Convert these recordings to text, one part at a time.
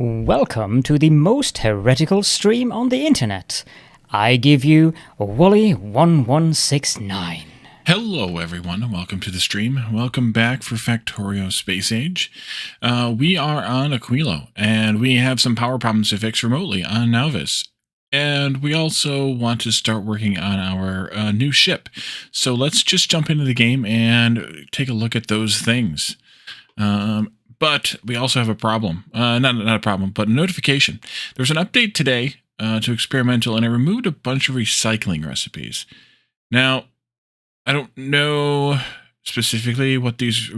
Welcome to the most heretical stream on the internet. I give you Wooly1169. Hello everyone, and welcome to the stream. Welcome back for Factorio Space Age. We are on Aquilo, and we have some power problems to fix remotely on Nauvis. And we also want to start working on our new ship. So let's just jump into the game and take a look at those things. But we also have a problem. Not a problem, but a notification. There's an update today to experimental, and I removed a bunch of recycling recipes. Now, I don't know specifically what these,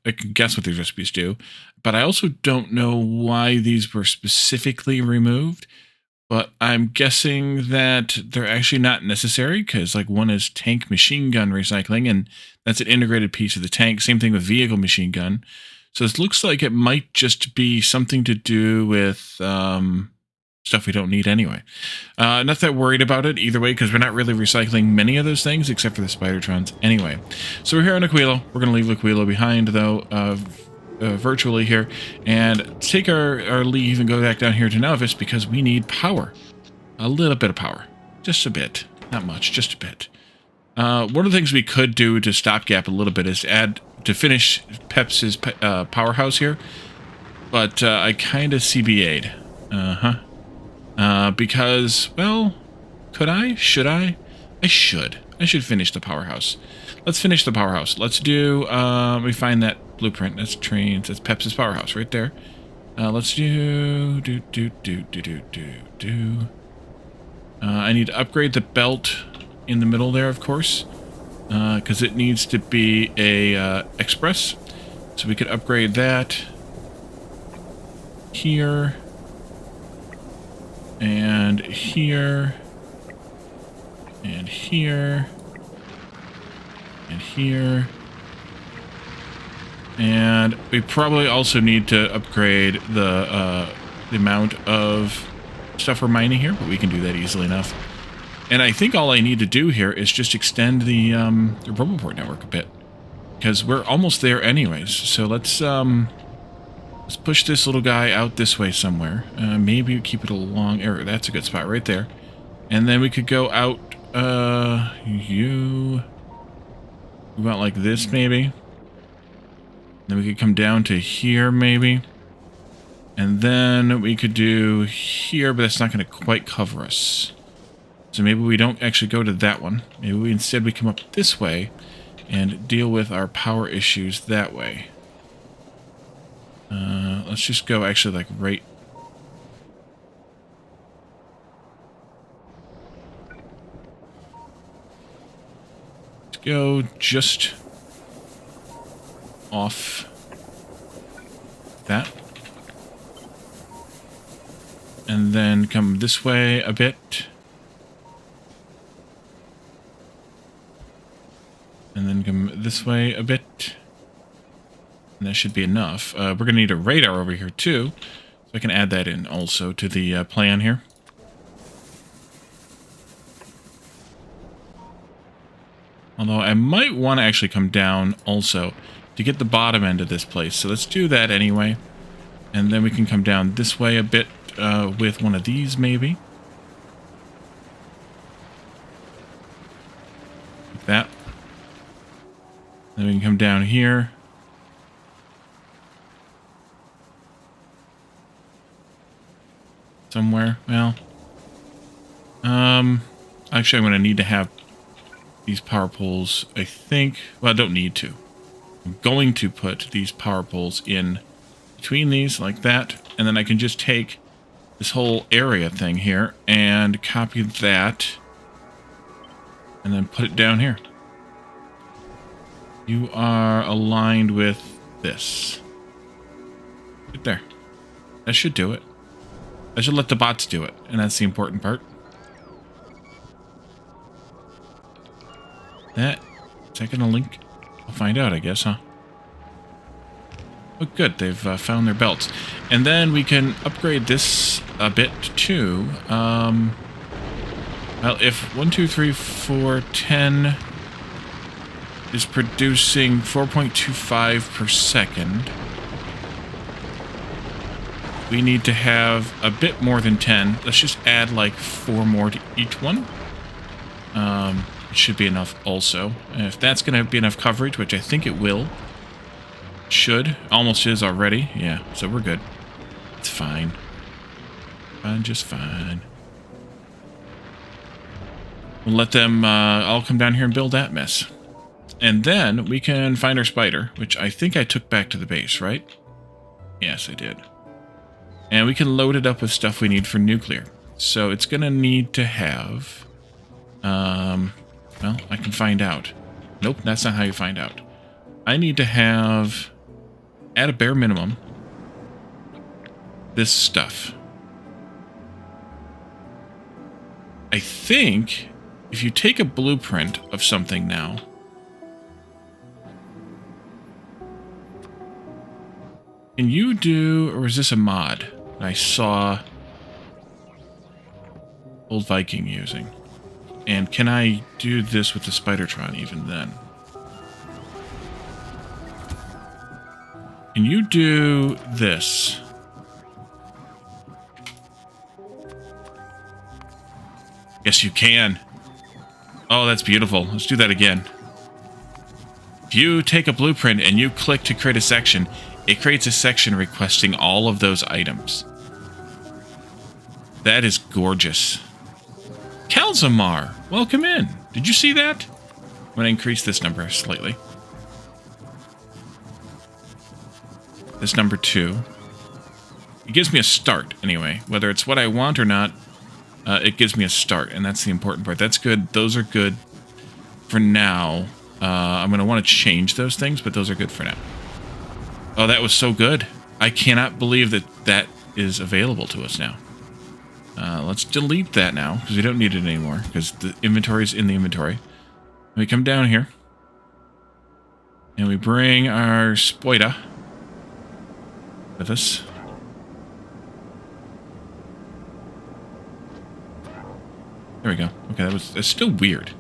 I can guess what these recipes do, but I also don't know why these were specifically removed. But I'm guessing that they're actually not necessary because, like, one is tank machine gun recycling, and that's an integrated piece of the tank. Same thing with vehicle machine gun. So this looks like it might just be something to do with stuff we don't need anyway. Not that worried about it either way because we're not really recycling many of those things except for the Spidertrons anyway. So we're here on Aquilo. We're going to leave Aquilo behind, though, virtually here, and take our leave and go back down here to Nauvis because we need power. A little bit of power. Just a bit. Not much, just a bit. One of the things we could do to stopgap a little bit is to finish Peps's powerhouse here, but I kind of CBA'd. Because, well, could I? Should I? I should. I should finish the powerhouse. Let's finish the powerhouse. Let's do, we find that blueprint. That's trains. That's Peps's powerhouse right there. Let's do. I need to upgrade the belt in the middle there, of course, because it needs to be a express. So we could upgrade that here and here and here and here. And we probably also need to upgrade the amount of stuff we're mining here, but we can do that easily enough. And I think all I need to do here is just extend the Roboport network a bit, because we're almost there anyways. So let's push this little guy out this way somewhere. Maybe keep it along. That's a good spot right there. And then we could go out. We went like this maybe. Then we could come down to here maybe. And then we could do here, but that's not going to quite cover us. So maybe we don't actually go to that one. Maybe we instead we come up this way and deal with our power issues that way. Let's just go actually like right. Let's go just off that. And then come this way a bit. And then come this way a bit. And that should be enough. We're going to need a radar over here too. So I can add that in also to the plan here. Although I might want to actually come down also to get the bottom end of this place. So let's do that anyway. And then we can come down this way a bit with one of these maybe. Like that. Then we can come down here. Somewhere. Well. Actually, I'm going to need to have these power poles, I think. Well, I don't need to. I'm going to put these power poles in between these like that. And then I can just take this whole area thing here and copy that. And then put it down here. You are aligned with this. Right there. That should do it. I should let the bots do it, and that's the important part. Is that gonna link? I'll find out, I guess, huh? Oh, good. They've found their belts. And then we can upgrade this a bit, too. Well, if 1, 2, 3, 4, 10... is producing 4.25 per second. we need to have a bit more than 10. Let's just add like 4 more to each one. It should be enough also. And if that's going to be enough coverage, which I think it will. Should. Almost is already. Yeah, so we're good. It's fine. Fine, just fine. We'll let them all come down here and build that mess. And then we can find our spider, which I think I took back to the base, right? Yes, I did. And we can load it up with stuff we need for nuclear. So it's going to need to have... well, I can find out. Nope, that's not how you find out. I need to have, at a bare minimum, this stuff. I think if you take a blueprint of something now, can you do, or is this a mod that I saw Old Viking using? And can I do this with the Spidertron even then? Can you do this? Yes, you can. Oh, that's beautiful. Let's do that again. If you take a blueprint and you click to create a section, it creates a section requesting all of those items. That is gorgeous. Kalzamar, welcome in. Did you see that? I'm going to increase this number slightly. This number 2. It gives me a start, anyway. Whether it's what I want or not, it gives me a start, and that's the important part. That's good. Those are good for now. I'm going to want to change those things, but those are good for now. Oh, that was so good. I cannot believe that that is available to us now. Let's delete that now, because we don't need it anymore, because the inventory is in the inventory. We come down here, and we bring our spoida with us. There we go. Okay, that's still weird.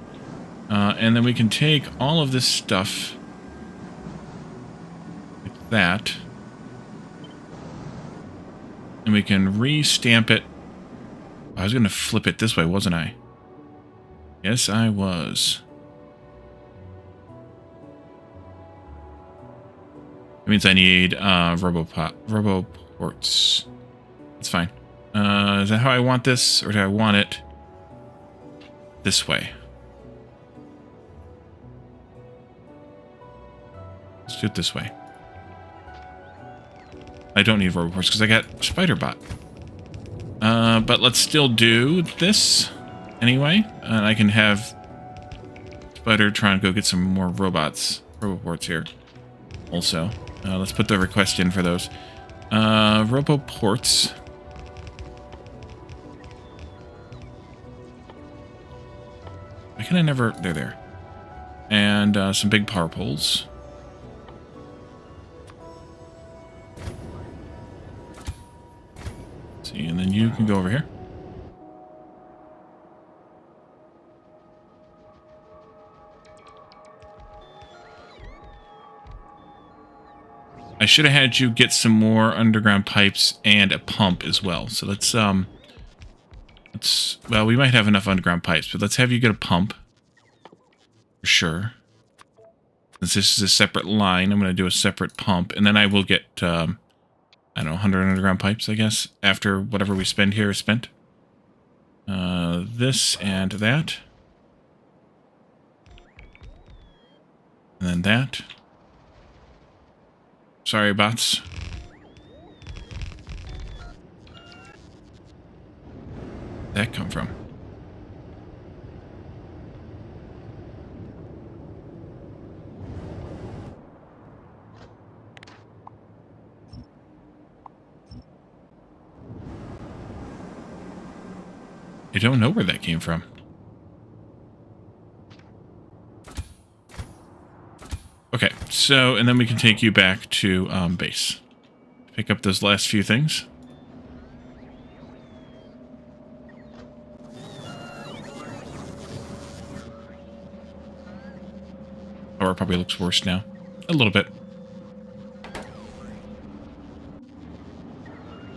And then we can take all of this stuff, like that, and we can re-stamp it. I was going to flip it this way, wasn't I? Yes, I was. That means I need roboports. That's fine. Is that how I want this, or do I want it this way? Let's do it this way. I don't need roboports because I got Spiderbot. But let's still do this anyway. And I can have Spider try and go get some more roboports here. Also, let's put the request in for those. Roboports. Why can I never... They're there. And some big power poles. See, and then you can go over here. I should have had you get some more underground pipes and a pump as well. So let's well, we might have enough underground pipes, but let's have you get a pump. For sure. Since this is a separate line, I'm going to do a separate pump, and then I will get, I don't know, 100 underground pipes, I guess, after whatever we spend here is spent. This and that. And then that. Sorry, bots. Where'd that come from? I don't know where that came from. Okay, so, and then we can take you back to base. Pick up those last few things. Or it probably looks worse now. A little bit.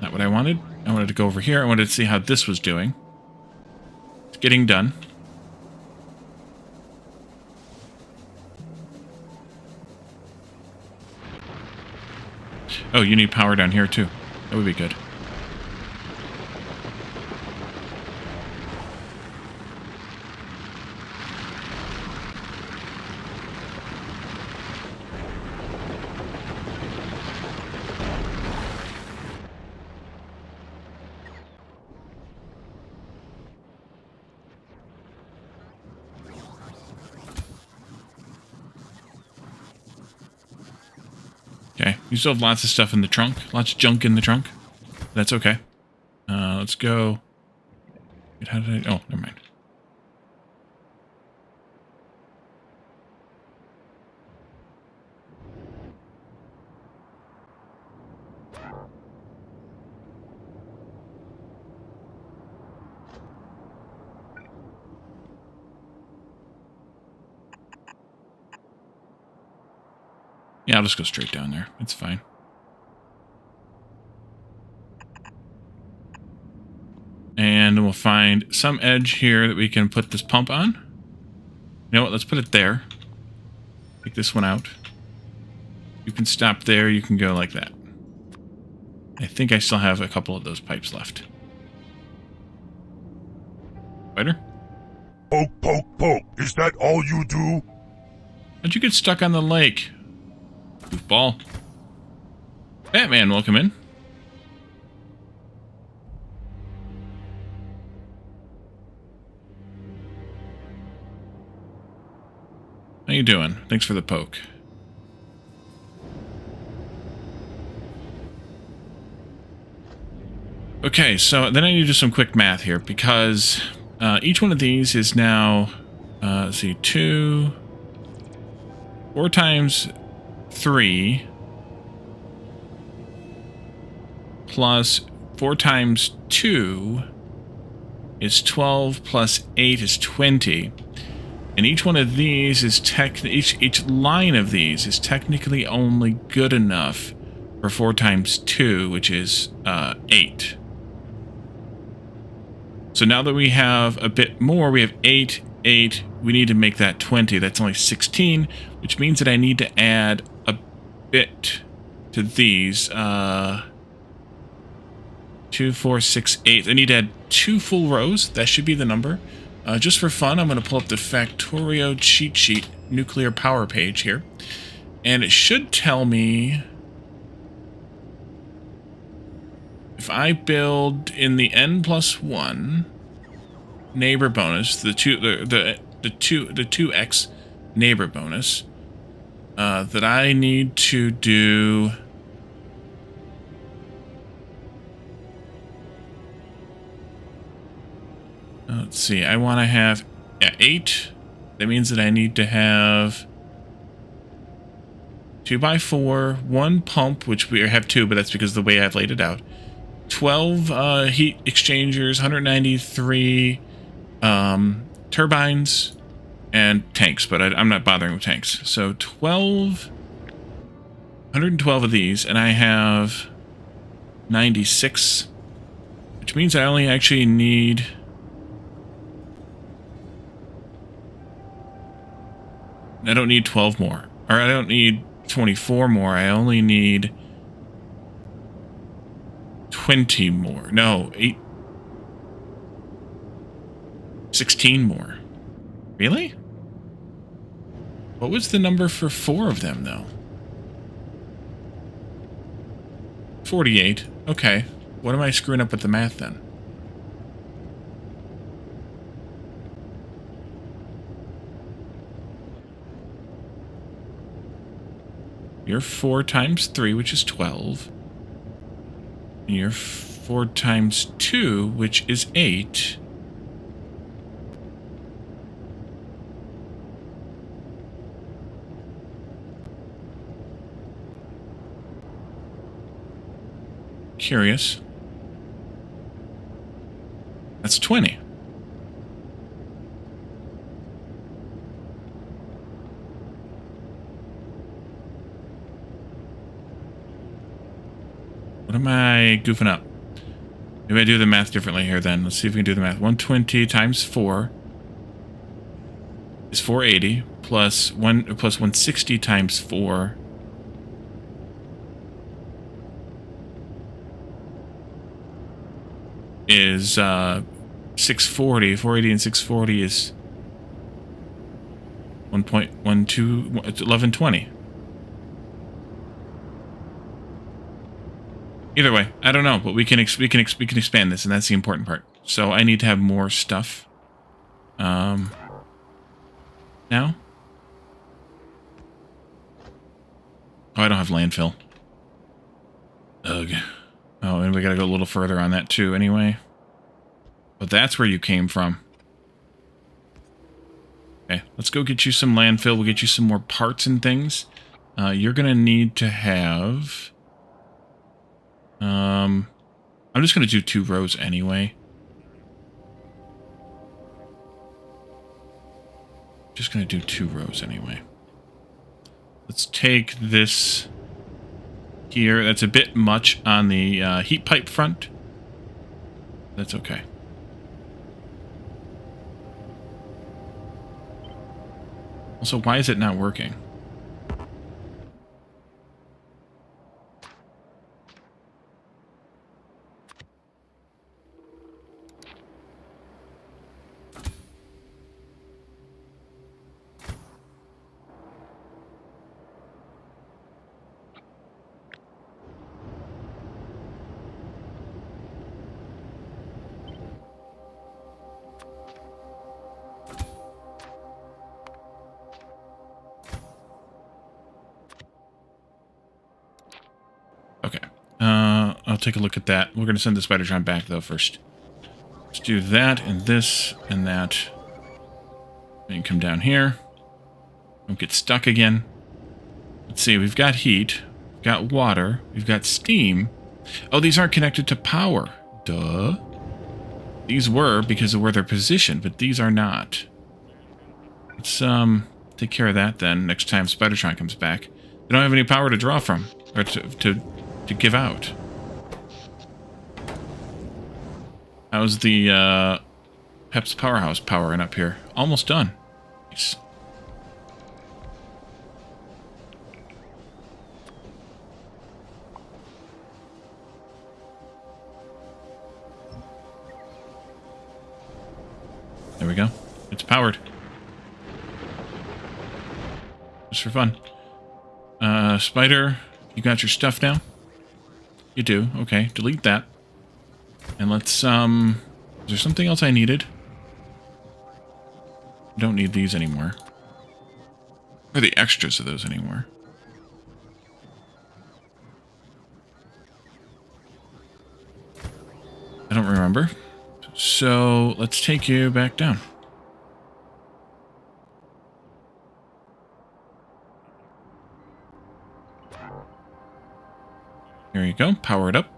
Not what I to go over here. I wanted to see how this was doing. It's getting done. Oh, you need power down here too. That would be good. Okay, you still have lots of stuff in the trunk. Lots of junk in the trunk. That's okay. Let's go. Wait, how did I... Oh, never mind. Yeah, I'll just go straight down there. It's fine. And we'll find some edge here that we can put this pump on. You know what? Let's put it there. Take this one out. You can stop there. You can go like that. I think I still have a couple of those pipes left. Spider? Poke, poke, poke. Is that all you do? How'd you get stuck on the lake? Goofball. Batman, welcome in. How you doing? Thanks for the poke. Okay, so then I need to do some quick math here because each one of these is now, let's see, 4 times 3 plus 4 times 2 is 12 plus 8 is 20. And each one of these is each line of these is technically only good enough for 4 times 2, which is 8. So now that we have a bit more, we have 8, 8, we need to make that 20. That's only 16, which means that I need to add a bit to these. 2, 4, 6, 8. I need to add 2 full rows. That should be the number. Just for fun, I'm going to pull up the Factorio cheat sheet nuclear power page here. And it should tell me if I build in the n+1 neighbor bonus, the 2x neighbor bonus, that I need to do let's see, I want to have 8. That means that I need to have 2x4, 1 pump, which we have 2, but that's because of the way I've laid it out. 12 heat exchangers, 193 turbines, and tanks, but I'm not bothering with tanks. So 112 of these, and I have 96, which means I only actually need... I don't need 12 more. Or I don't need 24 more. I only need 20 more. No, 16 more. Really? What was the number for 4 of them, though? 48. Okay. What am I screwing up with the math, then? You're 4 times 3, which is 12. And you're 4 times 2, which is 8. Curious. That's 20. What am I goofing up? Maybe I do the math differently here then. Let's see if we can do the math. 120 times 4 is 480 plus 160 times 4 is 640. 480 and 640 is 1.12, 1120. Either way, I don't know, but we can expand this, and that's the important part. So I need to have more stuff. Now. Oh, I don't have landfill. Ugh. Oh, and we gotta go a little further on that too, anyway. But that's where you came from. Okay, let's go get you some landfill. We'll get you some more parts and things. You're gonna need to have... I'm just going to do 2 rows anyway. Just going to do 2 rows anyway. Let's take this here. That's a bit much on the heat pipe front. That's okay. Also, why is it not working? Okay. I'll take a look at that. We're going to send the Spider-Tron back, though, first. Let's do that, and this, and that. And come down here. Don't get stuck again. Let's see, we've got heat. We've got water. We've got steam. Oh, these aren't connected to power. Duh. These were because of where they're positioned, but these are not. Let's, take care of that, then, next time Spider-Tron comes back. They don't have any power to draw from, or to give out. How's the Pep's Powerhouse powering up here? Almost done. Nice. There we go. It's powered. Just for fun. Spider, you got your stuff now? You do. Okay, delete that. And let's, is there something else I needed? I don't need these anymore. Or the extras of those anymore. I don't remember. So, let's take you back down. There you go. Power it up.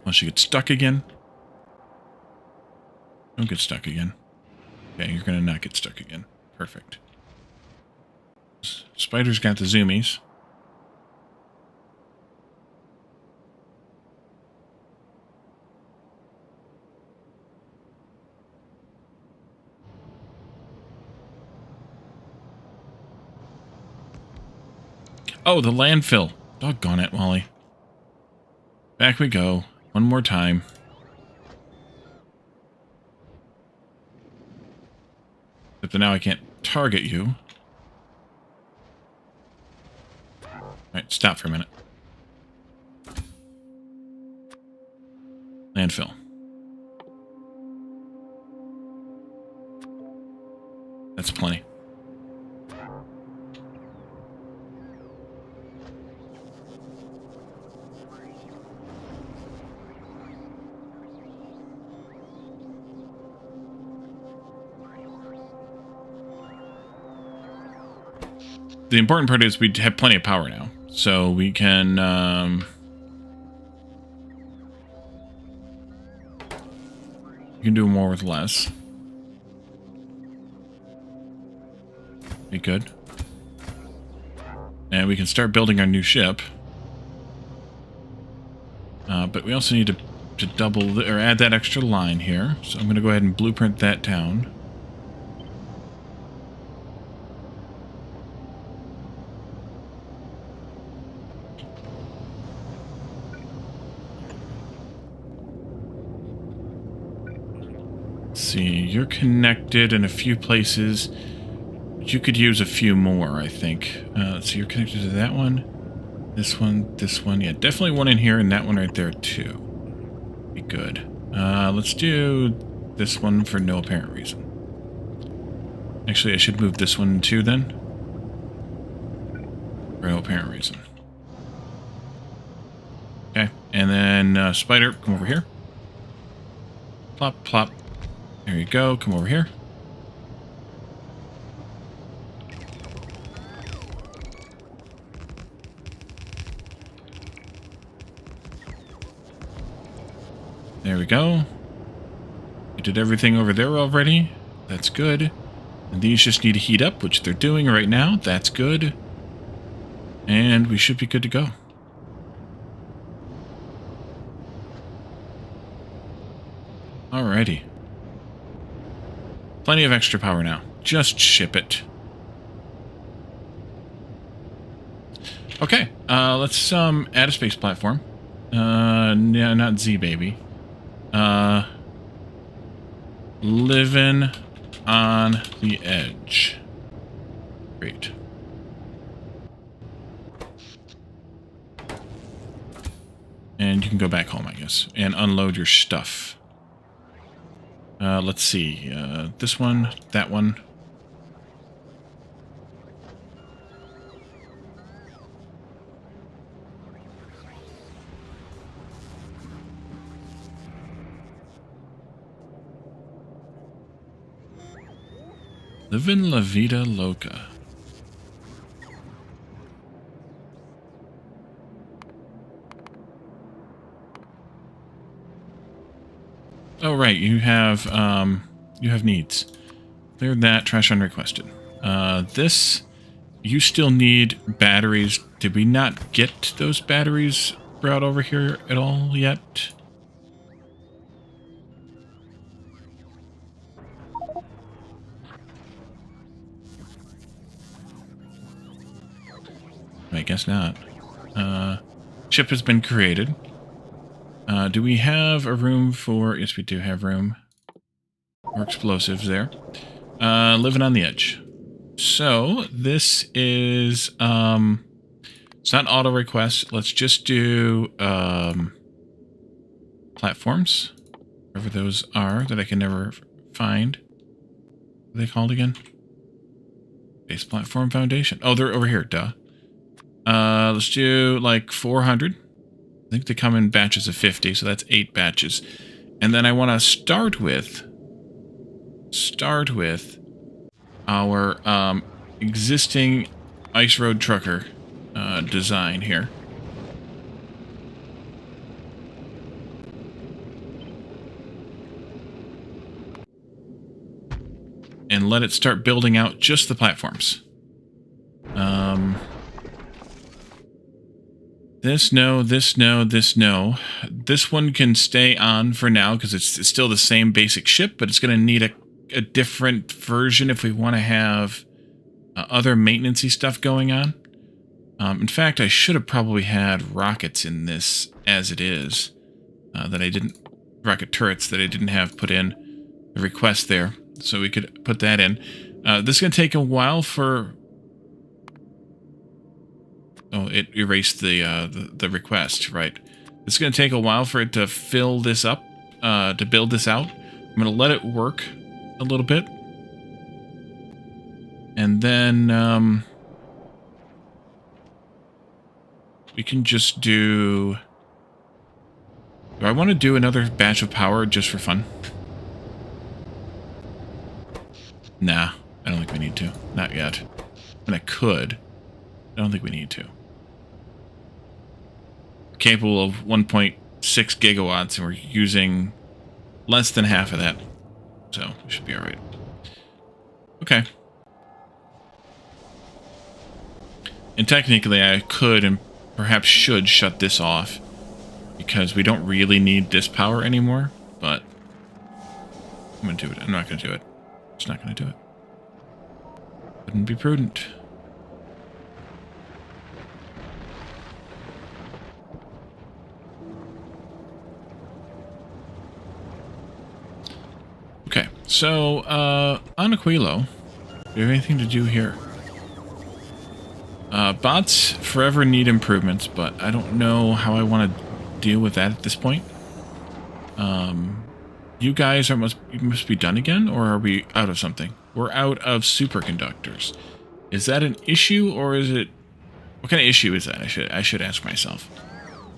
Unless you get stuck again. Don't get stuck again. Okay, you're gonna not get stuck again. Perfect. Spider's got the zoomies. Oh, the landfill. Doggone it, Wally. Back we go. One more time. Except that now I can't target you. Alright, stop for a minute. Landfill. That's plenty. The important part is we have plenty of power now, so we can do more with less. Be good. And we can start building our new ship. But we also need to double or add that extra line here. So I'm going to go ahead and blueprint that down. Let's see, you're connected in a few places. But you could use a few more, I think. So you're connected to that one. This one. Yeah, definitely one in here and that one right there too. Be good. Let's do this one for no apparent reason. Actually, I should move this one too then. For no apparent reason. Okay, and then Spider, come over here. Plop, plop. There you go, come over here. There we go. We did everything over there already. That's good. And these just need to heat up, which they're doing right now. That's good. And we should be good to go. Alrighty. Plenty of extra power now. Just ship it. Okay, let's add a space platform. Yeah, not Z, baby. Living on the edge. Great. And you can go back home, I guess, and unload your stuff. Let's see. This one, that one. Livin' La Vida Loca. Oh, right, you have needs. Clear that, trash unrequested. This, you still need batteries. Did we not get those batteries brought over here at all yet? I guess not. Ship has been created. Do we have a room for... Yes, we do have room. More explosives there. Living on the edge. So, this is... it's not auto request. Let's just do... platforms. Whatever those are that I can never find. What are they called again? Base platform foundation. Oh, they're over here. Duh. Let's do like 400. I think they come in batches of 50, so that's 8 batches. And then I want to start with our existing ice road trucker design here. And let it start building out just the platforms. This, no, this, no, this, no. This one can stay on for now because it's still the same basic ship, but it's going to need a different version if we want to have other maintenance-y stuff going on. In fact, I should have probably had rockets in this as it is. Rocket turrets that I didn't have put in the request there. So we could put that in. This is going to take a while for... Oh, it erased the request, right. It's going to take a while for it to fill this up, to build this out. I'm going to let it work a little bit. And then we can just do... Do I want to do another batch of power just for fun? Nah, I don't think we need to. Not yet. And I could. I don't think we need to. Capable of 1.6 gigawatts, and we're using less than half of that. So, we should be alright. Okay. And technically, I could and perhaps should shut this off because we don't really need this power anymore, but I'm going to do it. I'm not going to do it. Just not going to do it. Wouldn't be prudent. Okay, so on Aquilo, do you have anything to do here? Bots forever need improvements, but I don't know how I want to deal with that at this point. You guys must be done again, or are we out of something? We're out of superconductors. Is that an issue, or is it... What kind of issue is that? I should ask myself.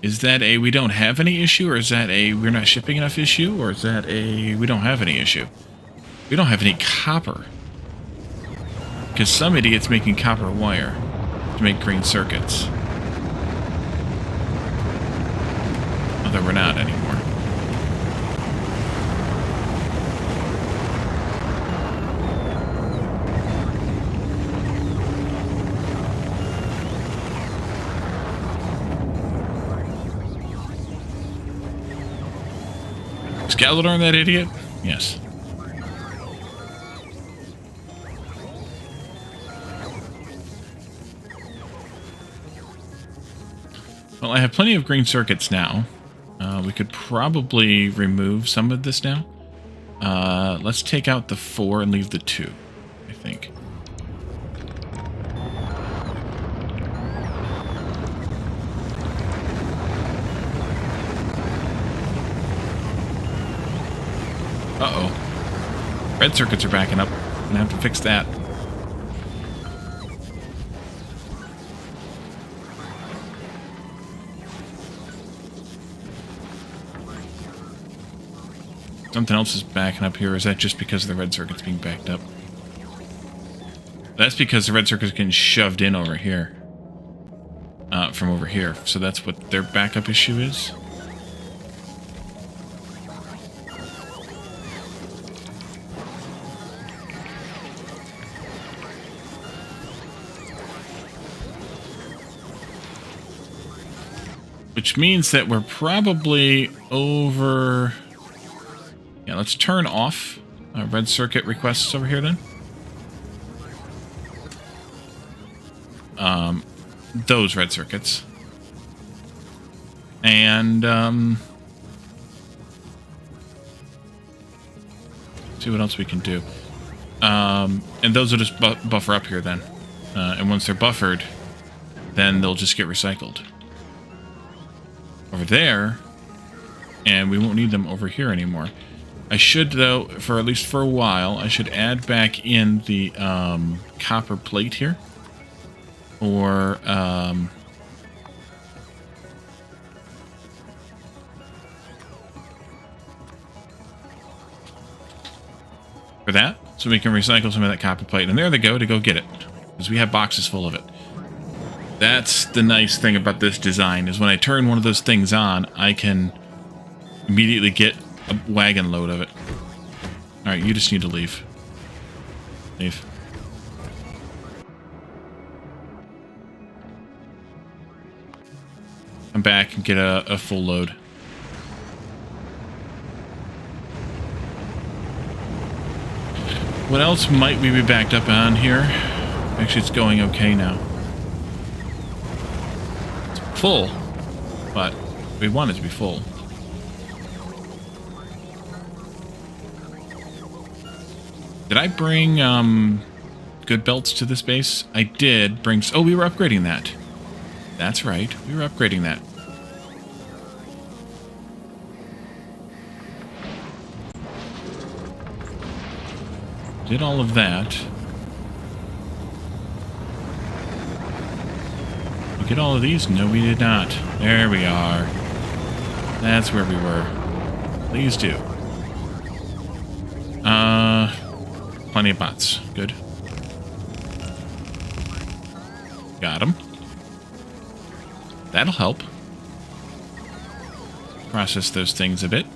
Is that a we don't have any issue, or is that a we're not shipping enough issue, or is that a we don't have any issue? We don't have any copper. Because some idiot's making copper wire to make green circuits. Although we're not anymore. Skeletor, that idiot? Yes. Well, I have plenty of green circuits now. We could probably remove some of this now. Let's take out the 4 and leave the 2, I think. Uh-oh. Red circuits are backing up. I'm gonna have to fix that. Something else is backing up here. Is that just because the red circuit's being backed up? That's because the red circuit's getting shoved in over here. From over here. So that's what their backup issue is. Which means that we're probably over... Yeah, let's turn off red circuit requests over here then. Those red circuits. And, see what else we can do. And those will just buffer up here then. And once they're buffered, then they'll just get recycled over there, and we won't need them over here anymore. I should, though, for at least for a while, I should add back in the copper plate here, or for that, so we can recycle some of that copper plate. And there they go to go get it, because we have boxes full of it. That's the nice thing about this design, is when I turn one of those things on, I can immediately get a wagon load of it. Alright, you just need to leave. Leave. I'm back and get a full load. What else might we be backed up on here? Actually, it's going okay now. It's full, but we want it to be full. Did I bring good belts to this base? I did bring... Oh, we were upgrading that. That's right. We were upgrading that. Did all of that. We get all of these? No, we did not. There we are. That's where we were. Please do. Plenty of bots. Good. Got them. That'll help. Process those things a bit.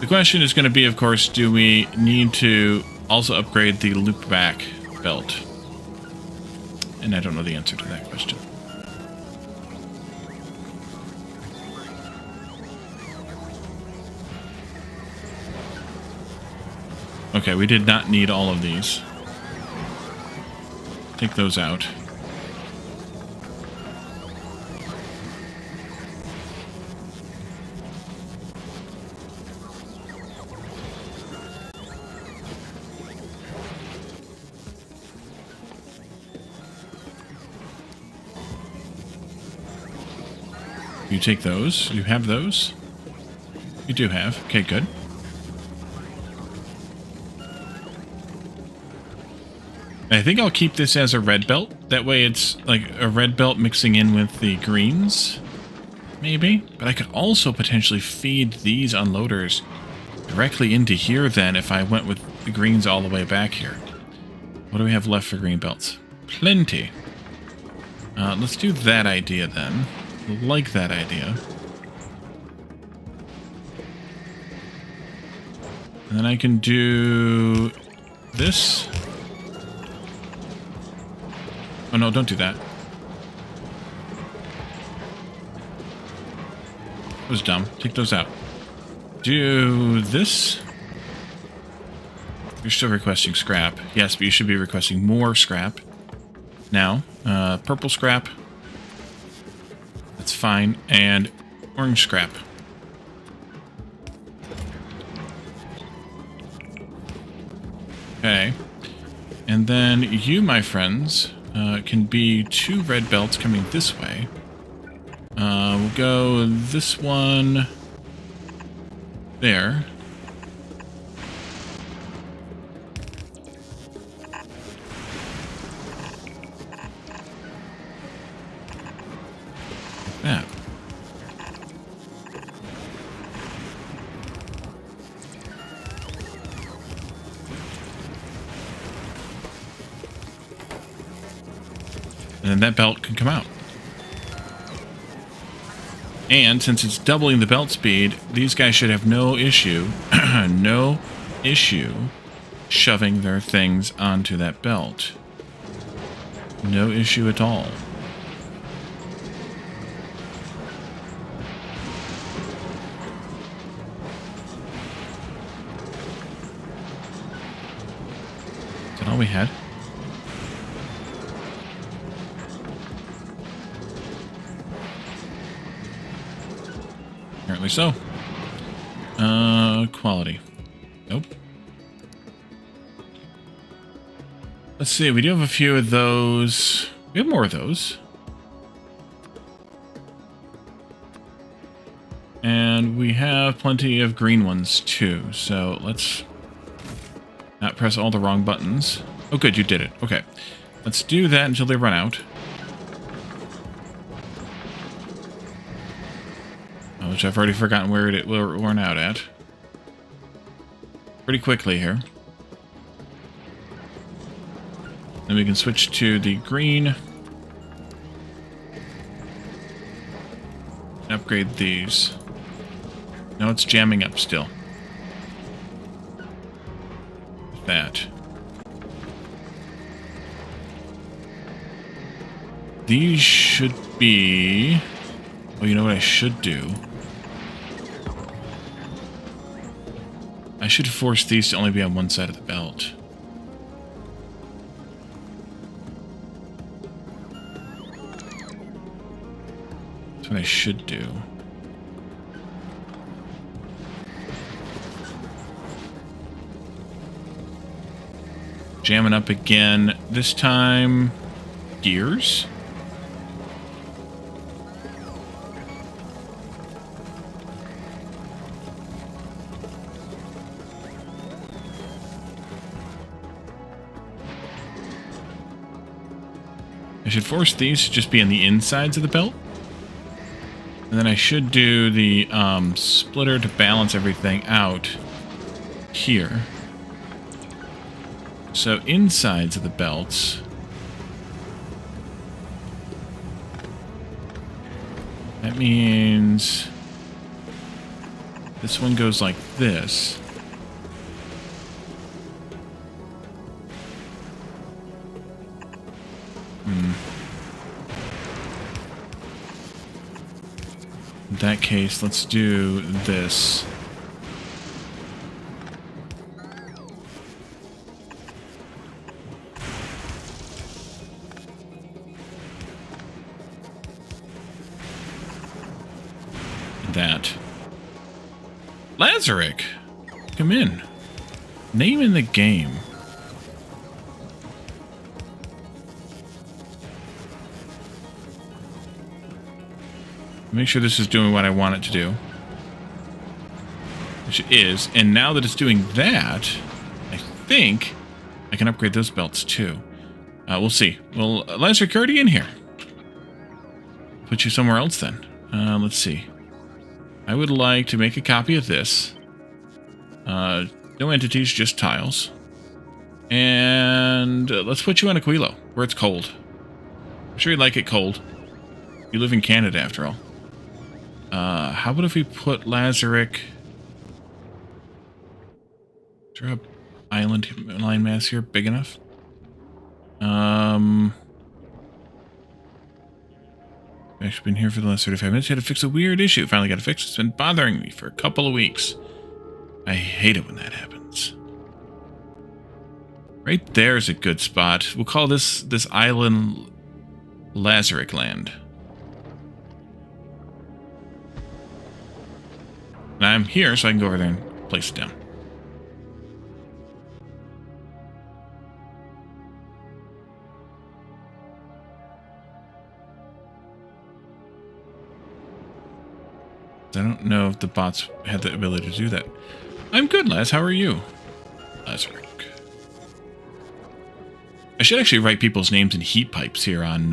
The question is going to be, of course, do we need to also upgrade the loop back belt? And I don't know the answer to that question. Okay, we did not need all of these. Take those out. You take those. You have those? You do have. Okay, good. I think I'll keep this as a red belt. That way it's like a red belt mixing in with the greens. Maybe. But I could also potentially feed these unloaders directly into here then if I went with the greens all the way back here. What do we have left for green belts? Plenty. Let's do that idea then. Like that idea. And then I can do this. Oh no, don't do that. That was dumb. Take those out. Do this. You're still requesting scrap. Yes, but you should be requesting more scrap. Now, purple scrap. That's fine. And orange scrap. Okay. And then you, my friends, can be 2 red belts coming this way. We'll go this one there. Like that. And then that belt can come out. And since it's doubling the belt speed, these guys should have no issue, no issue shoving their things onto that belt. No issue at all. Is that all we had? Apparently so. Quality. Nope. Let's see, we do have a few of those. We have more of those. And we have plenty of green ones too, so let's not press all the wrong buttons. Oh good, you did it. Okay. Let's do that until they run out. Which I've already forgotten where it will run out at. Pretty quickly here. Then we can switch to the green. Upgrade these. No, it's jamming up still. That. These should be... Oh, you know what I should do? I should force these to only be on one side of the belt. That's what I should do. Jamming up again. This time, gears. I should force these to just be on the insides of the belt. And then I should do the splitter to balance everything out here. So insides of the belts. That means this one goes like this. In that case, let's do this. That. Lazarick! Come in. Name in the game. Make sure this is doing what I want it to do. Which it is. And now that it's doing that, I think I can upgrade those belts too. We'll see. Well, Lazarick, you're already in here. Put you somewhere else then. Let's see. I would like to make a copy of this. No entities, just tiles. And let's put you on Aquilo, where it's cold. I'm sure you'd like it cold. You live in Canada, after all. How about if we put Lazarick... Is there a island line mass here big enough? I've actually been here for the last 35 minutes. Had to fix a weird issue. Finally got it fixed. It's been bothering me for a couple of weeks. I hate it when that happens. Right there's a good spot. We'll call this island Lazarick Land. And I'm here, so I can go over there and place it down. I don't know if the bots had the ability to do that. I'm good, Laz. How are you? Lazarick. I should actually write people's names in heat pipes here on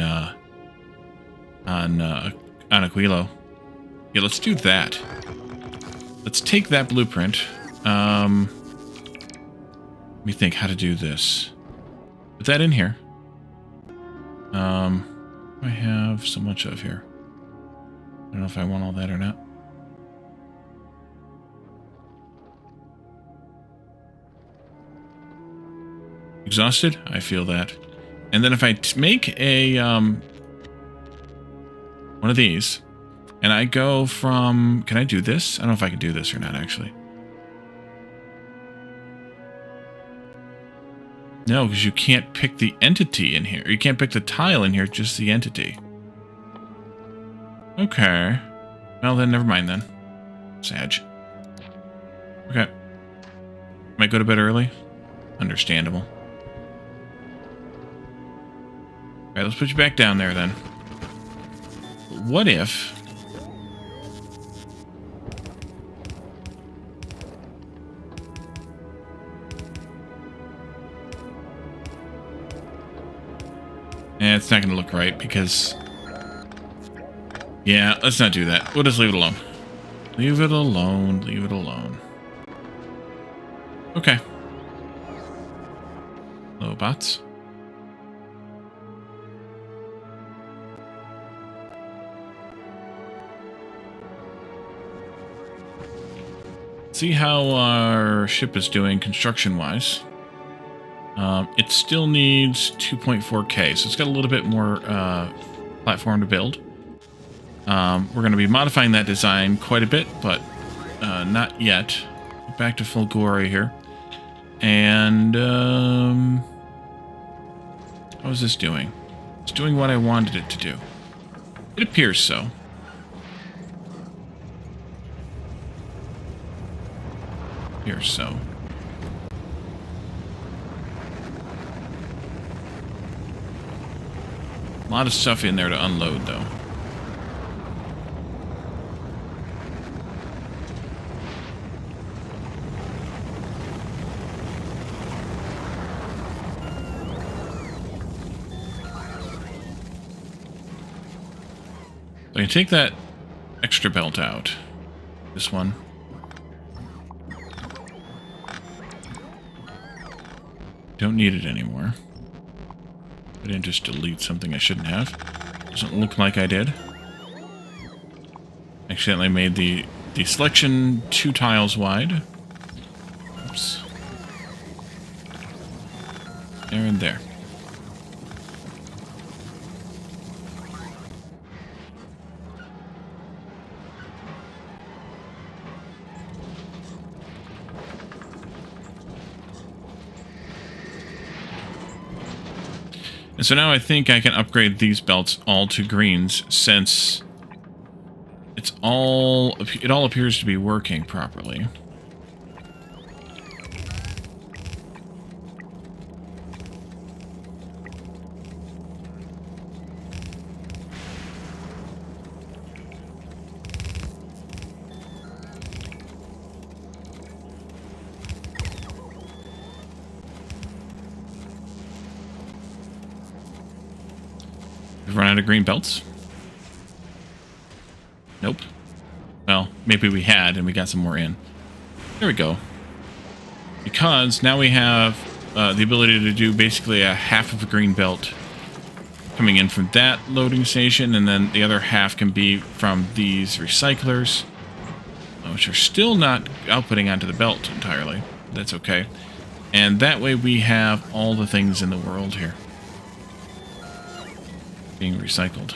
Aquilo. Yeah, let's do that. Let's take that blueprint. Let me think how to do this. Put that in here. I have so much of here. I don't know if I want all that or not. Exhausted? I feel that. And then if I make a one of these, and I go from... Can I do this? I don't know if I can do this or not, actually. No, because you can't pick the entity in here. You can't pick the tile in here, just the entity. Okay. Well, then, never mind, then. Sag. Okay. Might go to bed early? Understandable. Alright, let's put you back down there, then. What if... it's not going to look right, because... Yeah, let's not do that. We'll just leave it alone. Leave it alone, leave it alone. Okay. Hello, bots. See how our ship is doing construction-wise. It still needs 2.4K, so it's got a little bit more platform to build. We're going to be modifying that design quite a bit, but not yet. Back to full glory here. And how is this doing? It's doing what I wanted it to do. It appears so. Appears so. A lot of stuff in there to unload, though. So I can take that extra belt out. This one. Don't need it anymore. I didn't just delete something I shouldn't have. Doesn't look like I did. Accidentally made the selection 2 tiles wide. Oops. There and there. So now I think I can upgrade these belts all to greens, since it all appears to be working properly. We've run out of green belts? Nope. Well, maybe we had, and we got some more in. There we go. Because now we have the ability to do basically a half of a green belt coming in from that loading station, and then the other half can be from these recyclers, which are still not outputting onto the belt entirely. That's okay. And that way we have all the things in the world here being recycled.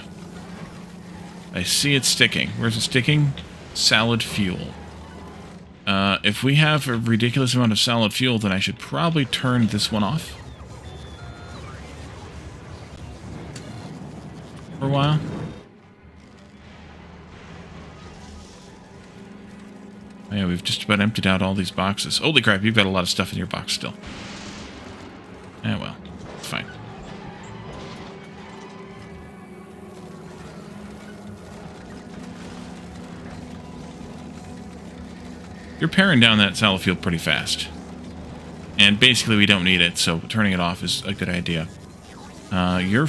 I see it sticking. Where's it sticking? Solid fuel. If we have a ridiculous amount of solid fuel, then I should probably turn this one off for a while. Oh yeah, we've just about emptied out all these boxes. Holy crap, you've got a lot of stuff in your box still. Yeah, well, it's fine. You're paring down that solid fuel pretty fast. And basically we don't need it, so turning it off is a good idea. You're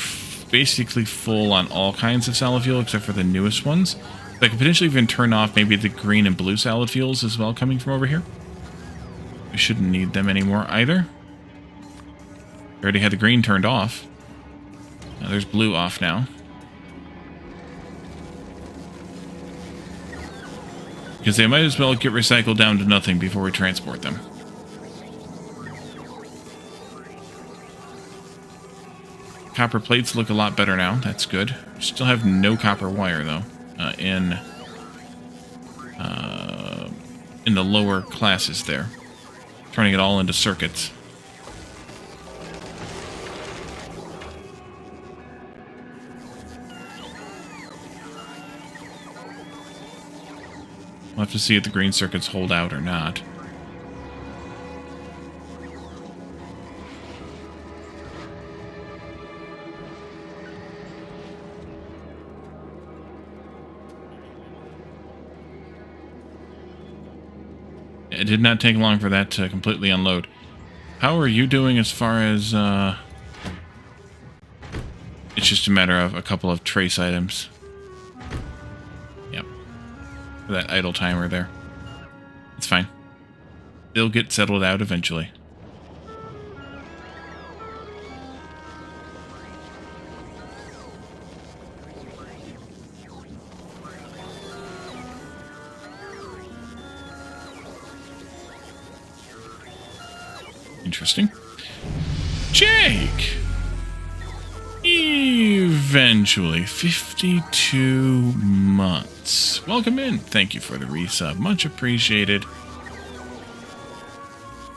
basically full on all kinds of solid fuel except for the newest ones. I could potentially even turn off maybe the green and blue solid fuels as well coming from over here. We shouldn't need them anymore either. We already had the green turned off. There's blue off now. Because they might as well get recycled down to nothing before we transport them. Copper plates look a lot better now. That's good. Still have no copper wire, though, in the lower classes there. Turning it all into circuits. We'll have to see if the green circuits hold out or not. It did not take long for that to completely unload. How are you doing as far as... It's just a matter of a couple of trace items. Yep. For that idle timer there. It's fine. They'll get settled out eventually. Interesting. Jake! Eventually, 52 months. Welcome in. Thank you for the resub. Much appreciated.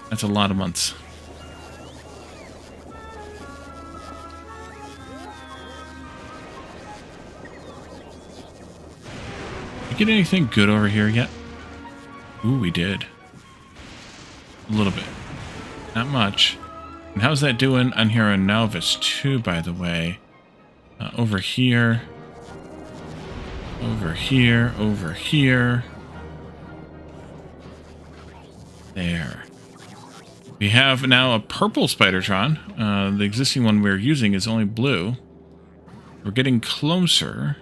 That's a lot of months. Did we get anything good over here yet? Ooh, we did. A little bit. Not much. And how's that doing on here on Nauvis too, by the way? Over here. Over here. Over here. There. We have now a purple Spidertron. The existing one we're using is only blue. We're getting closer.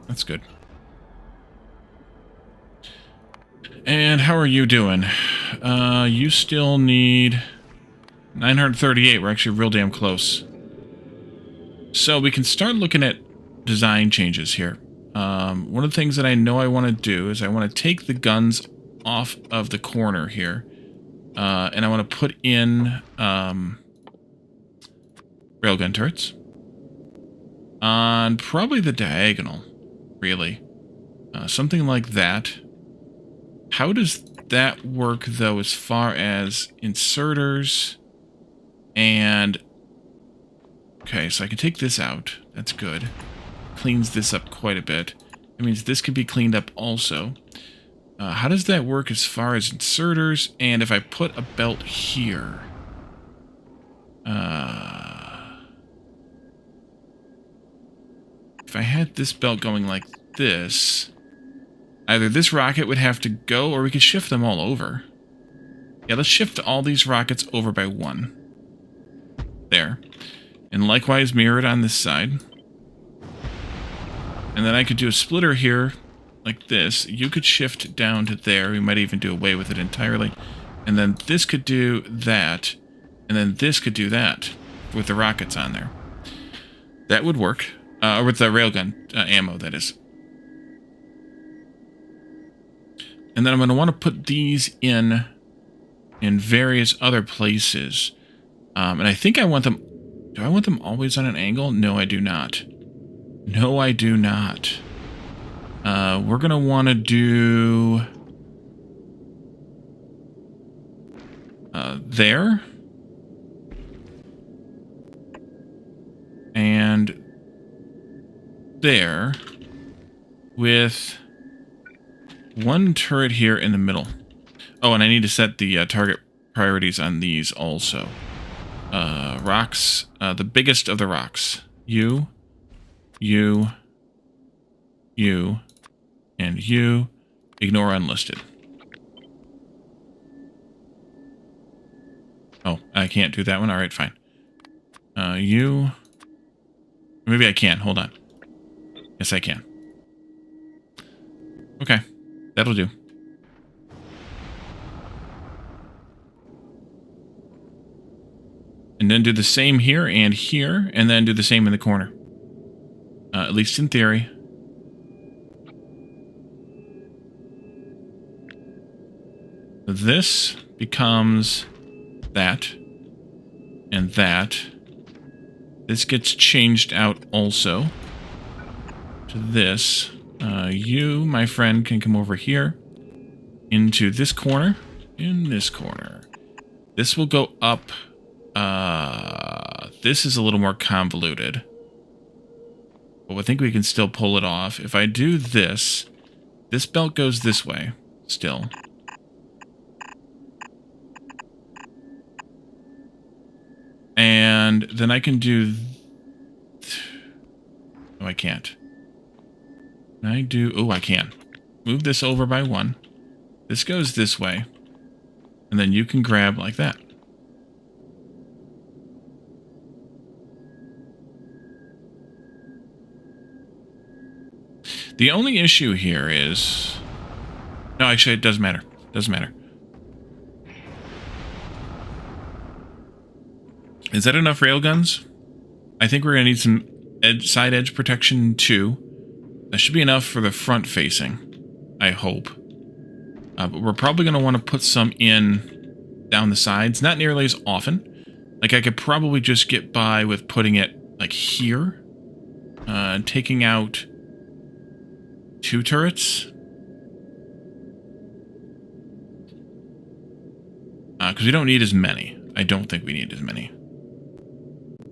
That's good. And how are you doing? You still need 938. We're actually real damn close. So we can start looking at design changes here. One of the things that I know I want to do is I want to take the guns off of the corner here. And I want to put in railgun turrets. On probably the diagonal, really. Something like that. How does that work, though, as far as inserters and... Okay, so I can take this out. That's good. Cleans this up quite a bit. That means this could be cleaned up also. How does that work as far as inserters? And if I put a belt here... if I had this belt going like this... Either this rocket would have to go, or we could shift them all over. Yeah, let's shift all these rockets over by 1. There. And likewise mirror it on this side. And then I could do a splitter here, like this. You could shift down to there. We might even do away with it entirely. And then this could do that. And then this could do that, with the rockets on there. That would work. Or with the railgun ammo, that is. And then I'm going to want to put these in various other places. And I think I want them... Do I want them always on an angle? No, I do not. No, I do not. We're going to want to do... there. And there. With... one turret here in the middle. Oh, and I need to set the target priorities on these also. Rocks, the biggest of the rocks. You, and you. Ignore unlisted. Oh, I can't do that one. All right, fine. You. Maybe I can. Hold on. Yes, I can. Okay. That'll do. And then do the same here, and then do the same in the corner. At least in theory. This becomes that, and that. This gets changed out also to this. You, my friend, can come over here into this corner, in this corner. This will go up. This is a little more convoluted. But I think we can still pull it off. If I do this, this belt goes this way, still. And then I can do... Oh, I can't. I do... Oh, I can. Move this over by 1. This goes this way. And then you can grab like that. The only issue here is... No, actually, it doesn't matter. Doesn't matter. Is that enough railguns? I think we're going to need some side edge protection too. That should be enough for the front facing, I hope. But we're probably going to want to put some in down the sides. Not nearly as often. Like I could probably just get by with putting it like here. Taking out 2 turrets. Because we don't need as many. I don't think we need as many.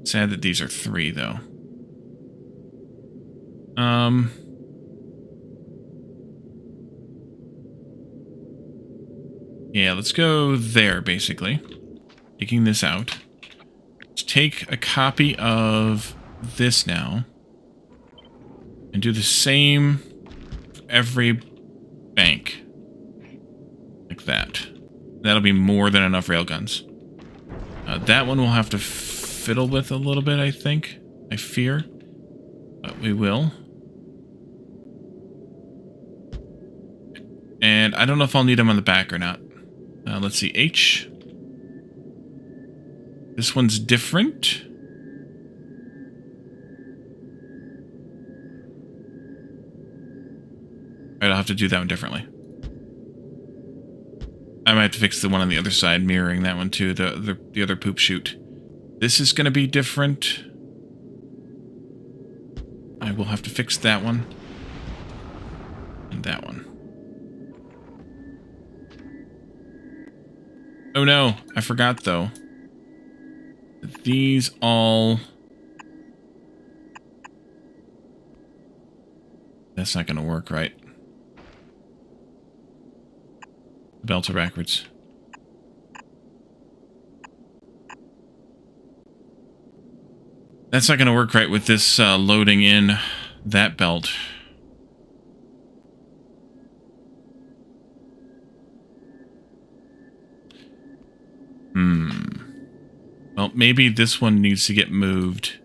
Sad that these are 3, though. Yeah, let's go there, basically. Taking this out. Let's take a copy of this now. And do the same for every bank. Like that. That'll be more than enough railguns. That one we'll have to fiddle with a little bit, I think. I fear. But we will. And I don't know if I'll need them on the back or not. Let's see. H. This one's different. Alright, I'll have to do that one differently. I might have to fix the one on the other side, mirroring that one too, the other poop chute. This is going to be different. I will have to fix that one. And that one. Oh no, I forgot though. These all... That's not going to work, right? The belts are backwards. That's not going to work right with this loading in that belt. Well, maybe this one needs to get moved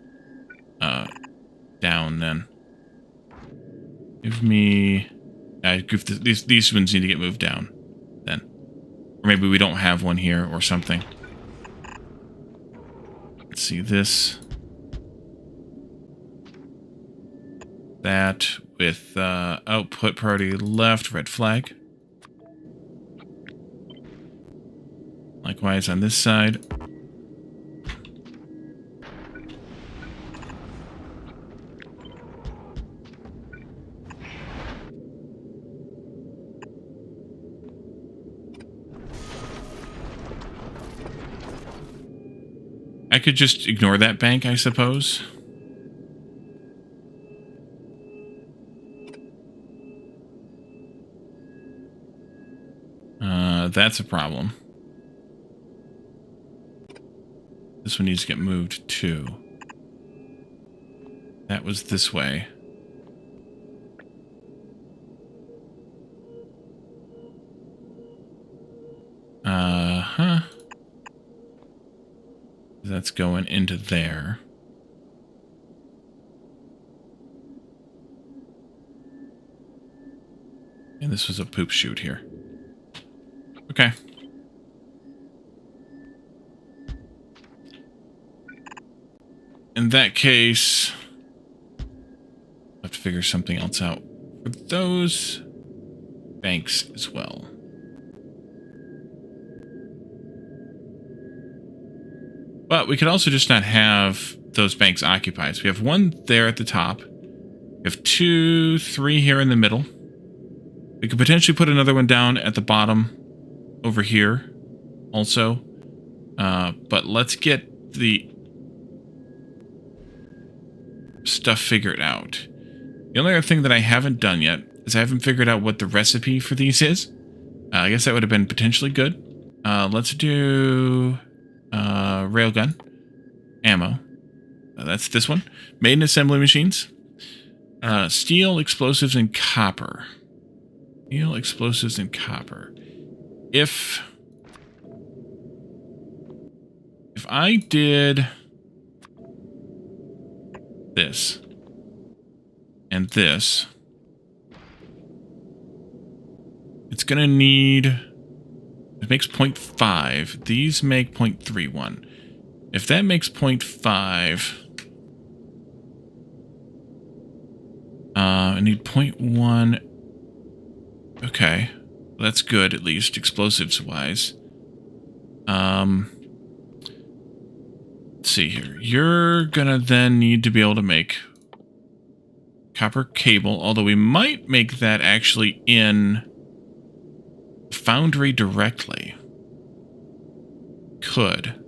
down then. Give me... these ones need to get moved down then. Or maybe we don't have one here or something. Let's see this. That with output priority left, red flag. Likewise on this side. I could just ignore that bank, I suppose. That's a problem. This one needs to get moved too. That was this way. That's going into there. And this was a poop chute here. Okay. In that case, I'll have to figure something else out for those banks as well. But we could also just not have those banks occupied. So we have one there at the top. We have 2, 3 here in the middle. We could potentially put another one down at the bottom over here also. But let's get the stuff figured out. The only other thing that I haven't done yet is I haven't figured out what the recipe for these is. I guess that would have been potentially good. Let's do railgun ammo. That's this one. Made in assembly machines. Steel, explosives, and copper. Steel, explosives, and copper. If I did this and this, it's gonna need, it makes 0.5. These make 0.31. If that makes 0.5, I need 0.1. Okay, well, that's good, at least explosives wise. Let's see here. You're gonna then need to be able to make copper cable, although we might make that actually in Foundry directly. Could.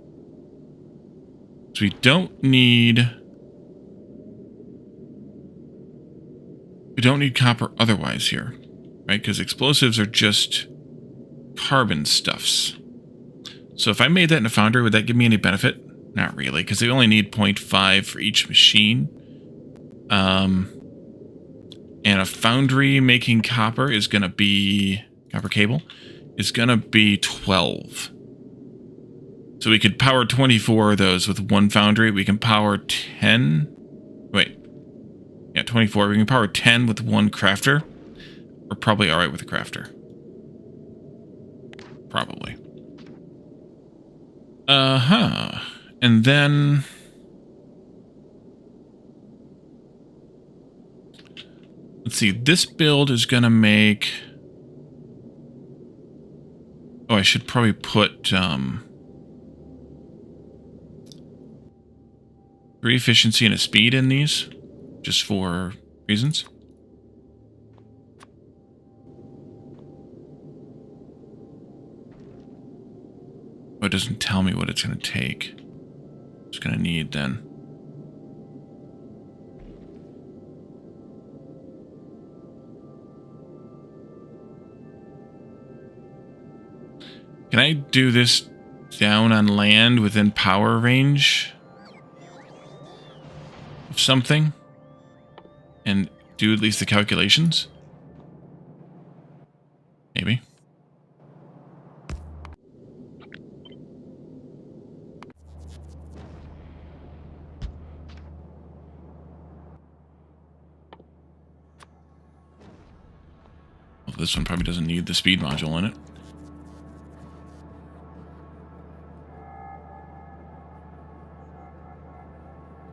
So we don't need copper otherwise here, right? Because explosives are just carbon stuffs. So if I made that in a Foundry, would that give me any benefit? Not really, because they only need 0.5 for each machine. And a Foundry making copper is going to be... Copper cable is going to be 12. So we could power 24 of those with one Foundry. We can power 10... Wait. Yeah, 24. We can power 10 with one crafter. We're probably alright with the crafter. Probably. And then... Let's see. This build is going to make... Oh, I should probably put... 3 efficiency and a speed in these. Just for reasons. it doesn't tell me what it's going to take. It's going to need then. Can I do this down on land within power range of something? And do at least the calculations? Maybe. Well, this one probably doesn't need the speed module in it.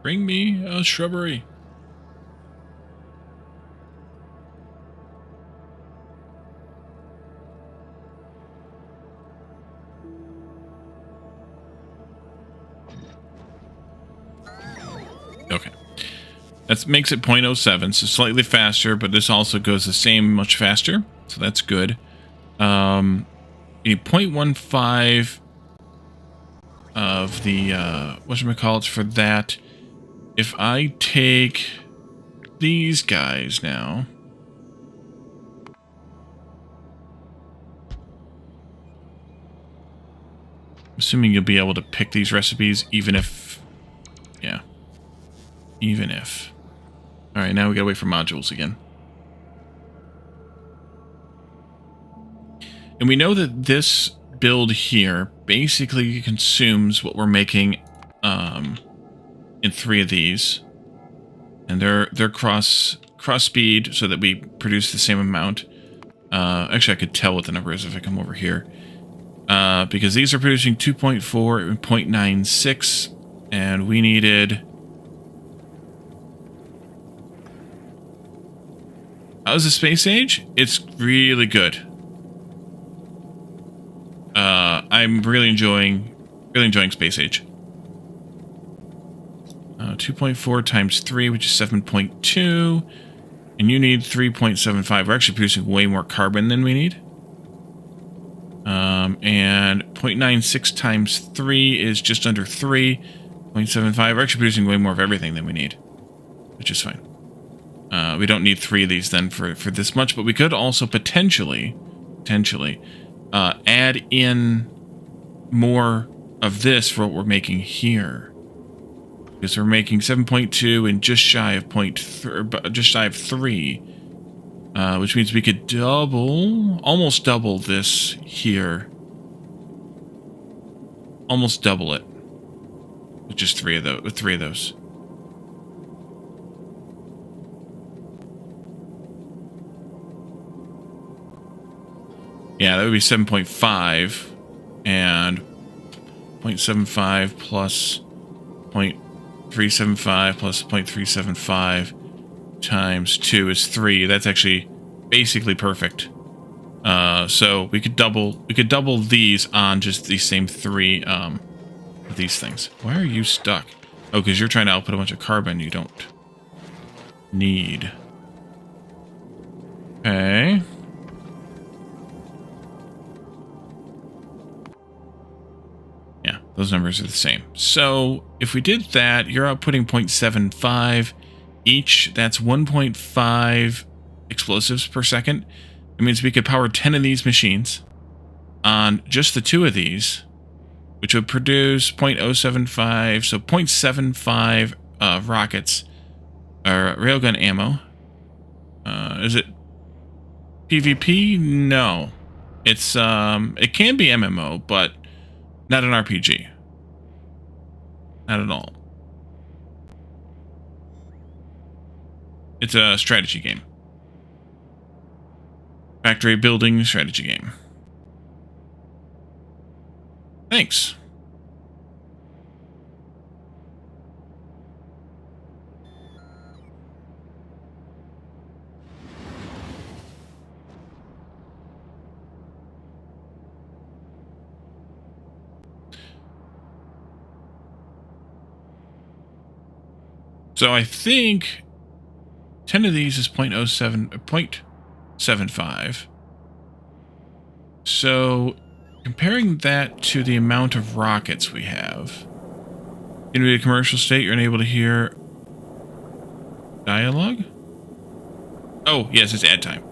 Bring me a shrubbery. Okay. That makes it 0.07, so slightly faster, but this also goes the same, much faster. So that's good. You need 0.15 of the, whatchamacallit for that. If I take these guys now, assuming you'll be able to pick these recipes, even if, yeah, even if. All right, now we gotta wait for modules again. And we know that this build here basically consumes what we're making, in 3 of these, and they're cross speed so that we produce the same amount. Actually, I could tell what the number is if I come over here, because these are producing 2.4 and 0.96, and we needed. How's the space age? It's really good. I'm really enjoying space age. 2.4 times 3, which is 7.2. And you need 3.75. We're actually producing way more carbon than we need. And 0.96 times 3 is just under 3. 0.75. We're actually producing way more of everything than we need, which is fine. We don't need 3 of these then for this much, but we could also potentially add in more of this for what we're making here. Because we're making 7.2 and just shy of 3, which means we could almost double this here. Almost double it. With just 3 of those. Yeah, that would be 7.5, and 0.75 plus 0.375 plus 0.375 times 2 is 3. That's actually basically perfect. So we could double these on just these same 3 of these things. Why are you stuck? Oh, because you're trying to output a bunch of carbon you don't need. Okay. Yeah, those numbers are the same. So if we did that, you're outputting 0.75 each. That's 1.5 explosives per second. It means we could power 10 of these machines on just the 2 of these, which would produce 0.075, so 0.75 rockets or railgun ammo. Is it PvP? No. It's it can be MMO, but not an RPG. Not at all. It's a strategy game. Factory building strategy game. Thanks. So I think 10 of these is 0.75. So Comparing that to the amount of rockets we have. In a commercial state, you're unable to hear dialogue? Oh, yes, it's ad time.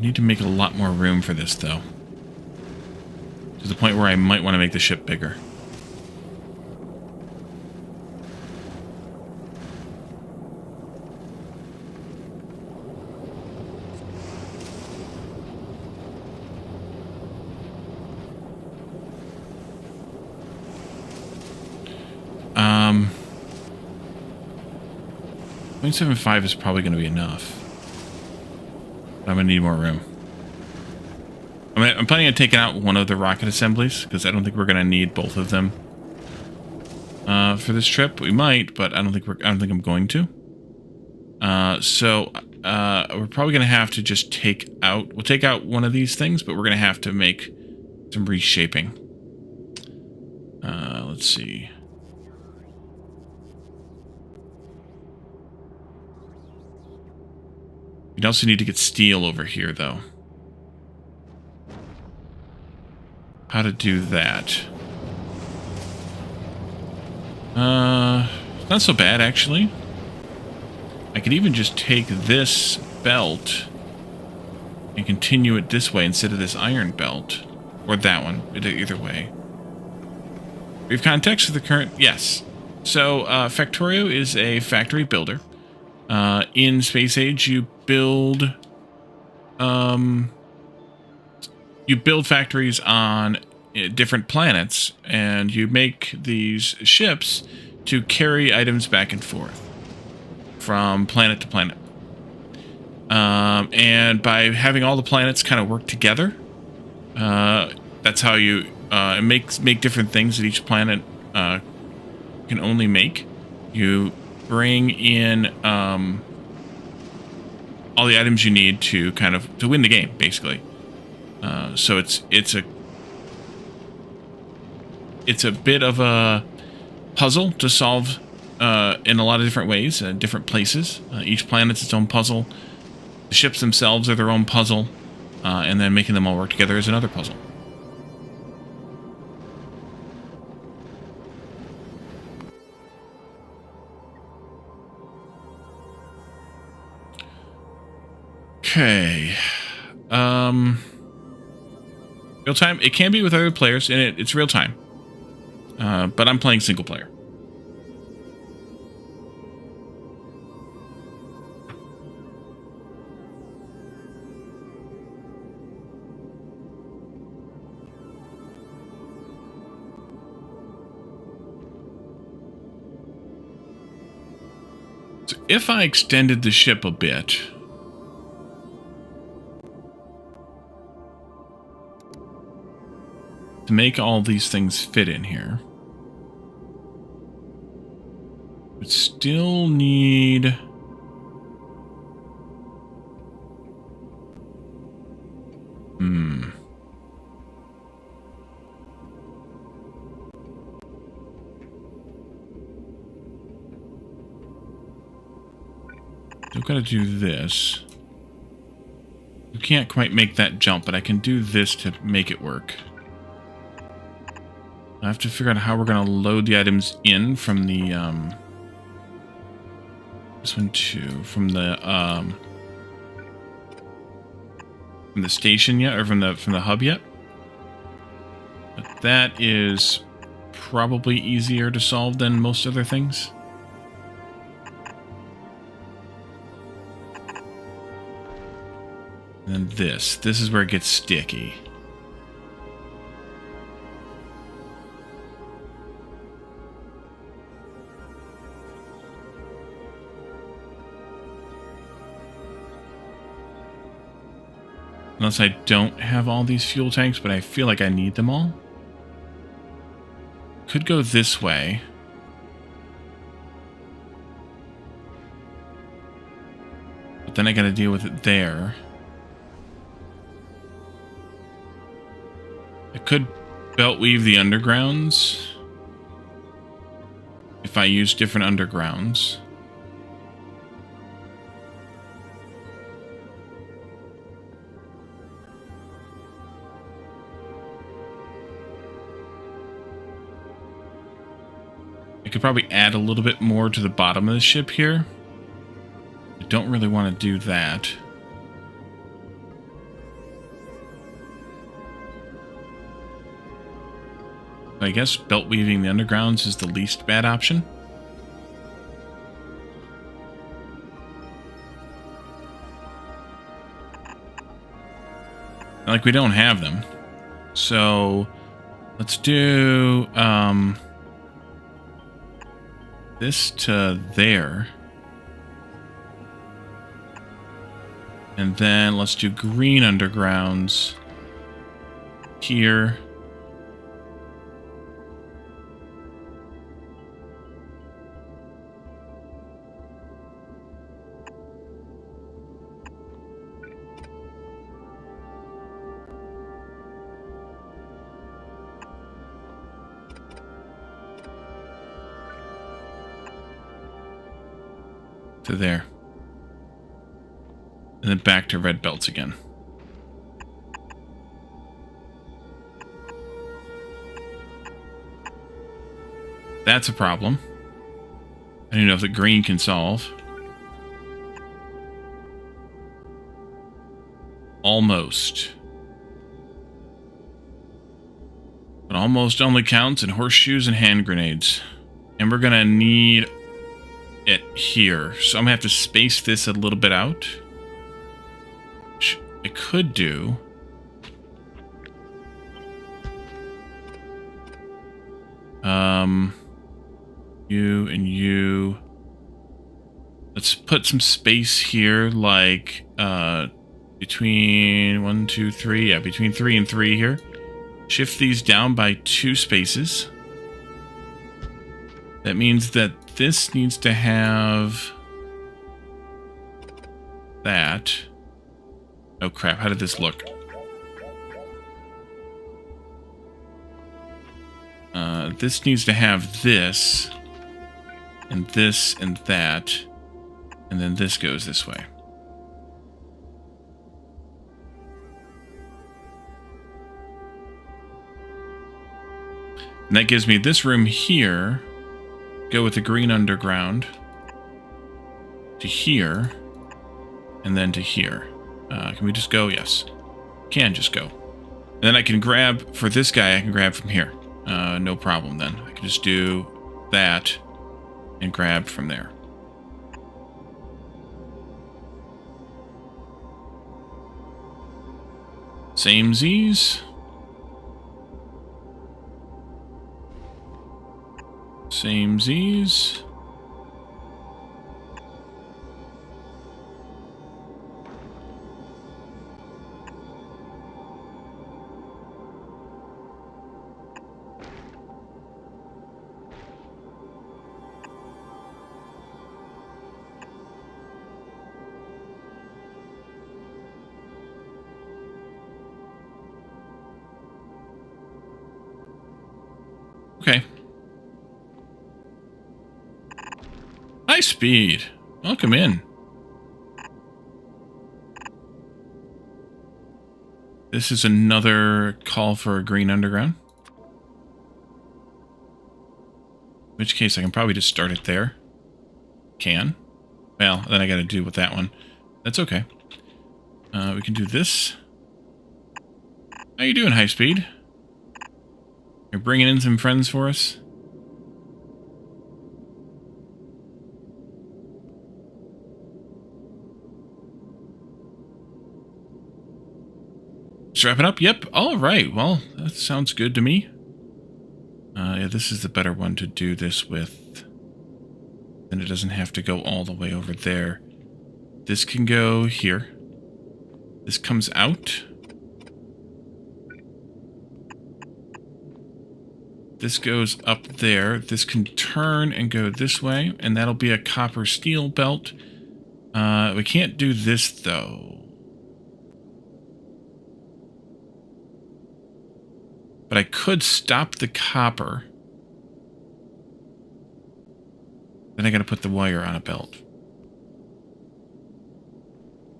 Need to make a lot more room for this, though. To the point where I might want to make the ship bigger. Um, 0.75 is probably going to be enough. I'm going to need more room. I'm planning on taking out one of the rocket assemblies, because I don't think we're going to need both of them for this trip. We might, but I don't think I'm going to. So we're probably going to have to just we'll take out one of these things, but we're going to have to make some reshaping. Let's see. We'd also need to get steel over here, though. How to do that? Not so bad, actually. I could even just take this belt and continue it this way instead of this iron belt. Or that one, either way. Brief context of the current... Yes. So, Factorio is a factory builder. In Space Age, you build factories on different planets, and you make these ships to carry items back and forth from planet to planet. And by having all the planets kind of work together, that's how you make different things that each planet can only make. You bring in all the items you need to to win the game, basically. So it's a bit of a puzzle to solve in a lot of different ways, different places. Each planet's its own puzzle. The ships themselves are their own puzzle, and then making them all work together is another puzzle. Okay. Real time. It can be with other players, and it's real time. But I'm playing single player. So if I extended the ship a bit... to make all these things fit in here, but still need I've got to do this. You can't quite make that jump, but I can do this to make it work. I have to figure out how we're going to load the items in from the, this one too, from the station yet, or from the hub yet. But that is probably easier to solve than most other things. And then this is where it gets sticky. Unless I don't have all these fuel tanks, but I feel like I need them all. Could go this way. But then I gotta deal with it there. I could belt weave the undergrounds. If I use different undergrounds. I could probably add a little bit more to the bottom of the ship here. I don't really want to do that. I guess belt weaving the undergrounds is the least bad option. Like, we don't have them. So let's do this to there. And then let's do green undergrounds here. To there. And then back to red belts again. That's a problem. I don't know if the green can solve. Almost. But almost only counts in horseshoes and hand grenades. And we're gonna need it here. So I'm gonna have to space this a little bit out. Which I could do. You and you. Let's put some space here, like between 1, 2, 3. Yeah, between 3 and 3 here. Shift these down by 2 spaces. That means that this needs to have that. Oh crap, how did this look? This needs to have this, and this, and that, and then this goes this way. And that gives me this room here. Go with the green underground to here, and then to here. Can we just go? Yes. Can just go. And then I can grab, for this guy, I can grab from here. No problem then. I can just do that and grab from there. Same Z's. Same Z's. Okay. High speed. Welcome in. This is another call for a green underground. In which case I can probably just start it there. Can. Well, then I gotta do with that one. That's okay. We can do this. How you doing, high speed? You're bringing in some friends for us? Strap it up? Yep. All right. Well, that sounds good to me. Yeah, this is the better one to do this with. Then it doesn't have to go all the way over there. This can go here. This comes out. This goes up there. This can turn and go this way, and that'll be a copper steel belt. We can't do this, though. But I could stop the copper. Then I gotta put the wire on a belt.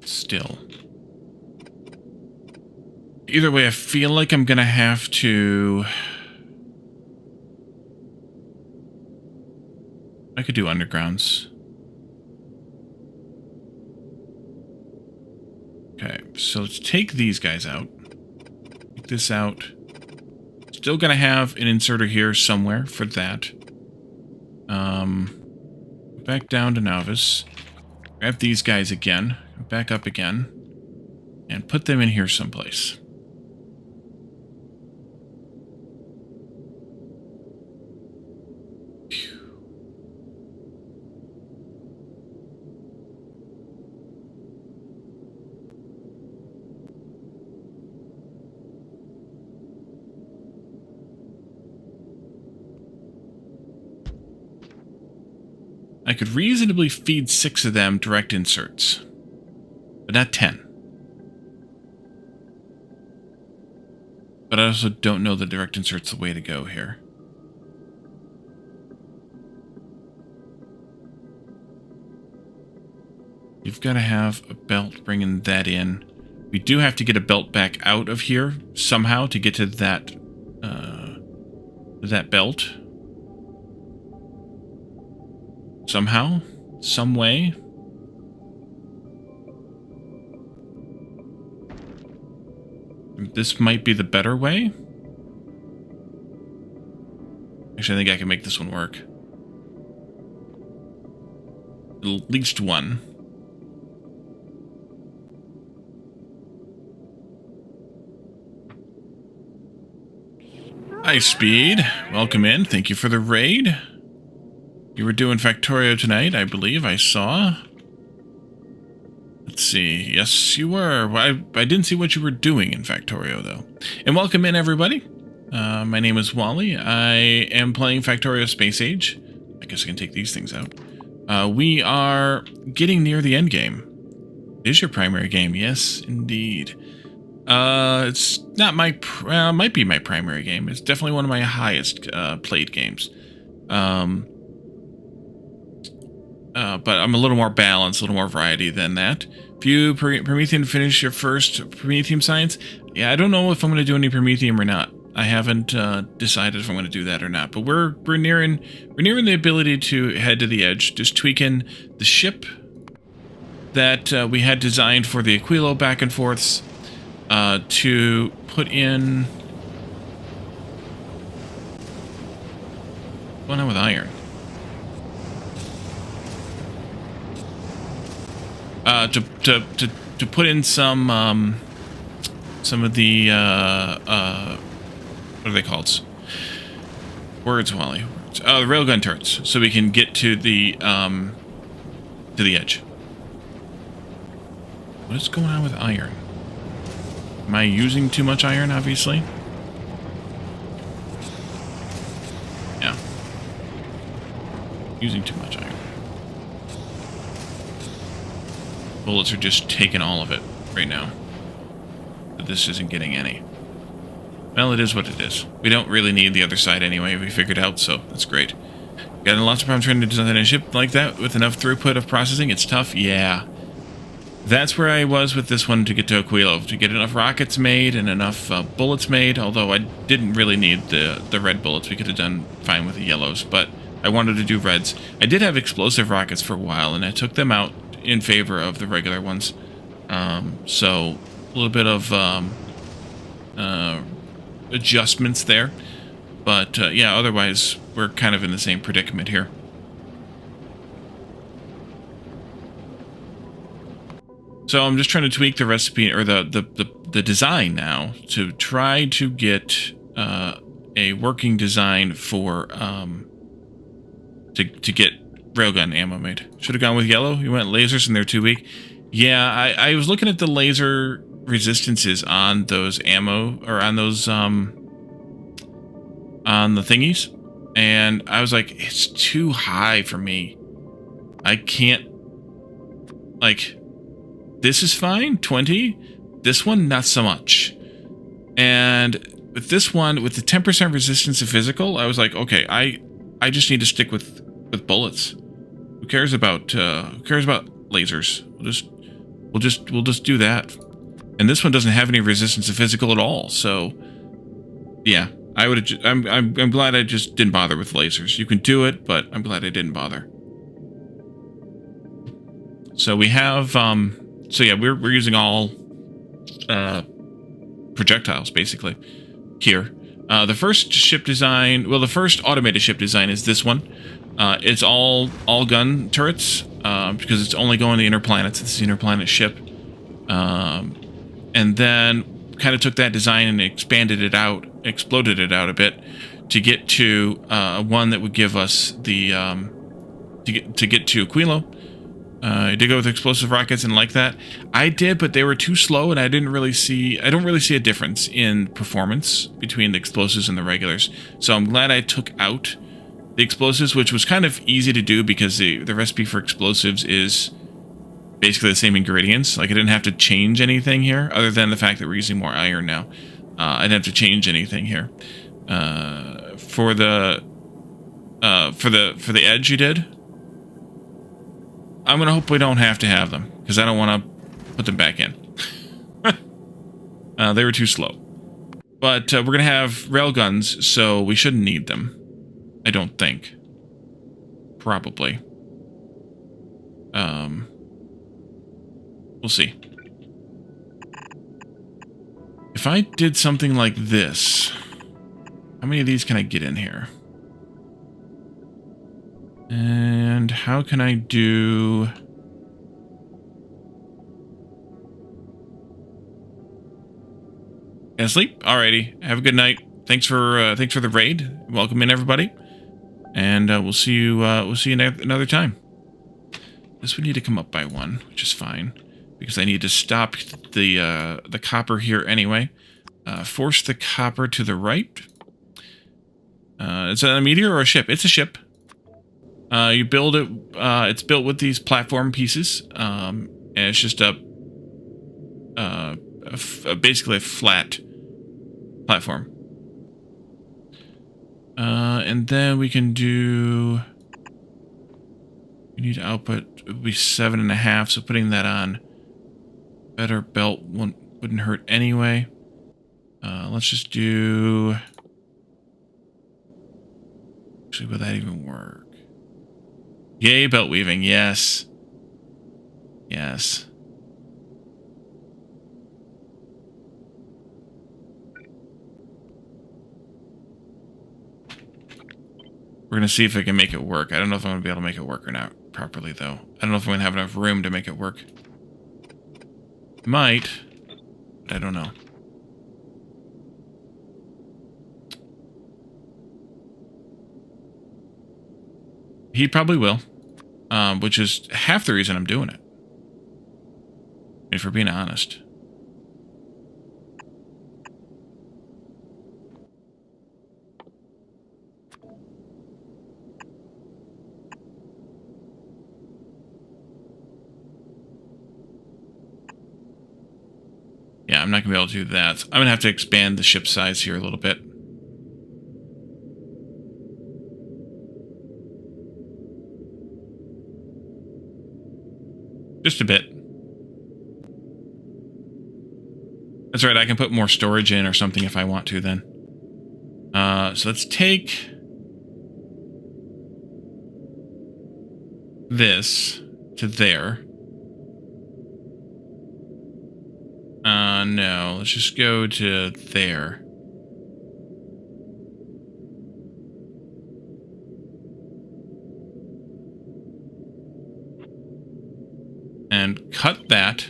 Still. Either way, I feel like I'm gonna have to... I could do undergrounds. Okay, so let's take these guys out. Take this out. Still gonna have an inserter here somewhere for that. Back down to Nauvis. Grab these guys again. Back up again. And put them in here someplace. I could reasonably feed 6 of them direct inserts, but not 10. But I also don't know that direct insert's the way to go here. You've got to have a belt bringing that in. We do have to get a belt back out of here somehow to get to that belt. Somehow, some way. This might be the better way. Actually, I think I can make this one work. At least one. Hi, Speed. Welcome in. Thank you for the raid. You were doing Factorio tonight, I believe. I saw. Let's see. Yes, you were. Well, I didn't see what you were doing in Factorio, though. And welcome in, everybody. My name is Wally. I am playing Factorio Space Age. I guess I can take these things out. We are getting near the end game. It is your primary game. Yes, indeed. It's not my... might be my primary game. It's definitely one of my highest played games. But I'm a little more balanced, a little more variety than that. If you Promethean finish your first Promethean science, yeah, I don't know if I'm going to do any Promethean or not. I haven't decided if I'm going to do that or not. But we're nearing the ability to head to the edge. Just tweaking the ship that we had designed for the Aquilo back and forths to put in. What's going on with iron? To put in some of the what are they called? Words, Wally. The railgun turrets, so we can get to the edge. What is going on with iron? Am I using too much iron? Obviously. Yeah. Using too much iron. Bullets are just taking all of it right now. But this isn't getting any. Well, it is what it is. We don't really need the other side anyway, we figured out, so that's great. Got lots of problems trying to design a ship like that with enough throughput of processing. It's tough, yeah. That's where I was with this one to get to Aquilo. To get enough rockets made and enough bullets made, although I didn't really need the red bullets. We could have done fine with the yellows, but I wanted to do reds. I did have explosive rockets for a while, and I took them out in favor of the regular ones. So a little bit of adjustments there. But yeah, otherwise we're kind of in the same predicament here. So I'm just trying to tweak the recipe or the design now to try to get a working design for to get railgun ammo made. Should have gone with yellow. You went lasers and they're too weak. Yeah, I was looking at the laser resistances on those ammo or on those on on the thingies, and I was like, it's too high for me. I can't, like, this is fine, 20. This one, not so much. And with this one, with the 10% resistance to physical, I was like, okay, I just need to stick with bullets. Who cares about lasers? We'll just do that. And this one doesn't have any resistance to physical at all. So yeah, I'm glad I just didn't bother with lasers. You can do it, but I'm glad I didn't bother. So we have so yeah, we're using all projectiles basically here. The first ship design, well, the first automated ship design is this one. It's all gun turrets because it's only going to inner planets. It's the inner planet ship, and then kind of took that design and expanded it out, exploded it out a bit to get to one that would give us the to get to Aquilo. I did go with explosive rockets and like that. I did, but they were too slow, and I don't really see a difference in performance between the explosives and the regulars. So I'm glad I took out the explosives, which was kind of easy to do because the recipe for explosives is basically the same ingredients. Like, I didn't have to change anything here, other than the fact that we're using more iron now. I didn't have to change anything here. For the edge you did, I'm gonna hope we don't have to have them, because I don't want to put them back in. They were too slow. But we're gonna have railguns, so we shouldn't need them. I don't think. Probably. We'll see. If I did something like this, how many of these can I get in here? And how can I do... And sleep? Alrighty. Have a good night. Thanks for the raid. Welcome in, everybody. And we'll see you another time. This would need to come up by one, which is fine, because I need to stop the copper here anyway. Force the copper to the right. Is it a meteor or a ship? It's a ship. You build it. It's built with these platform pieces, and it's just basically a flat platform. And then we can do... We need output. It would be 7.5, so putting that on better belt wouldn't hurt anyway. Let's just do... Actually, would that even work? Yay, belt weaving. Yes. Yes. We're going to see if I can make it work. I don't know if I'm going to be able to make it work or not properly, though. I don't know if I'm going to have enough room to make it work. Might. But I don't know. He probably will. Which is half the reason I'm doing it. If we're being honest. Yeah, I'm not going to be able to do that. I'm going to have to expand the ship size here a little bit. Just a bit. That's right, I can put more storage in or something if I want to then. So let's take this to there. No, let's just go to there. And cut that.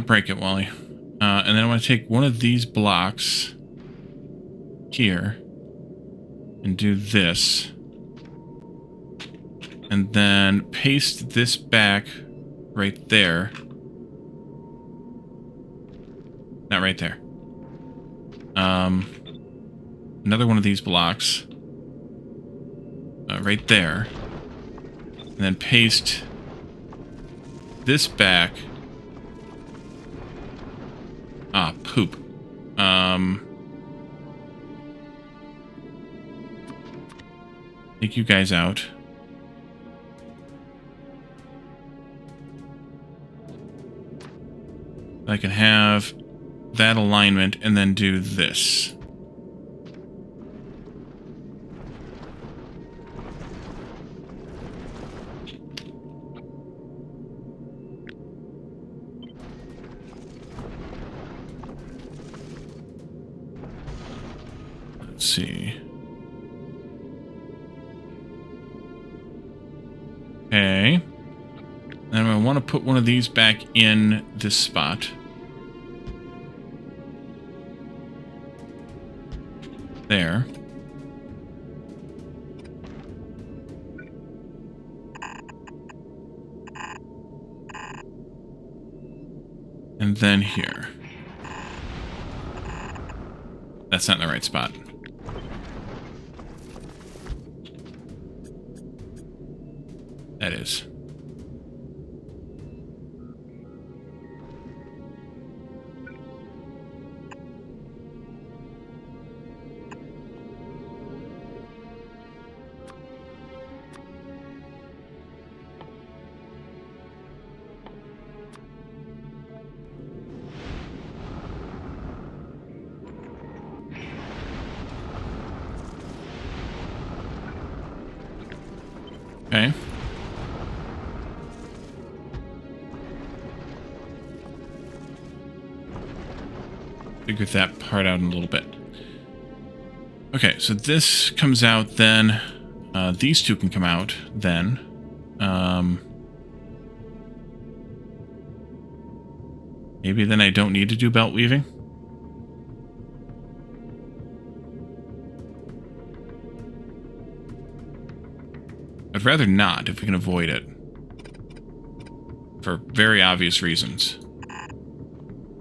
don't break it, Wally. And then I want to take one of these blocks here and do this. And then paste this back right there. Not right there. Another one of these blocks. Right there. And then paste this back. Ah, poop. Take you guys out. I can have that alignment and then do this. Let's see. Okay. Then I want to put one of these back in this spot. There. And then here. That's not in the right spot. That is. Okay. Figure that part out in a little bit. Okay, so this comes out then. These two can come out then. Maybe then I don't need to do belt weaving. I'd rather not, if we can avoid it. For very obvious reasons.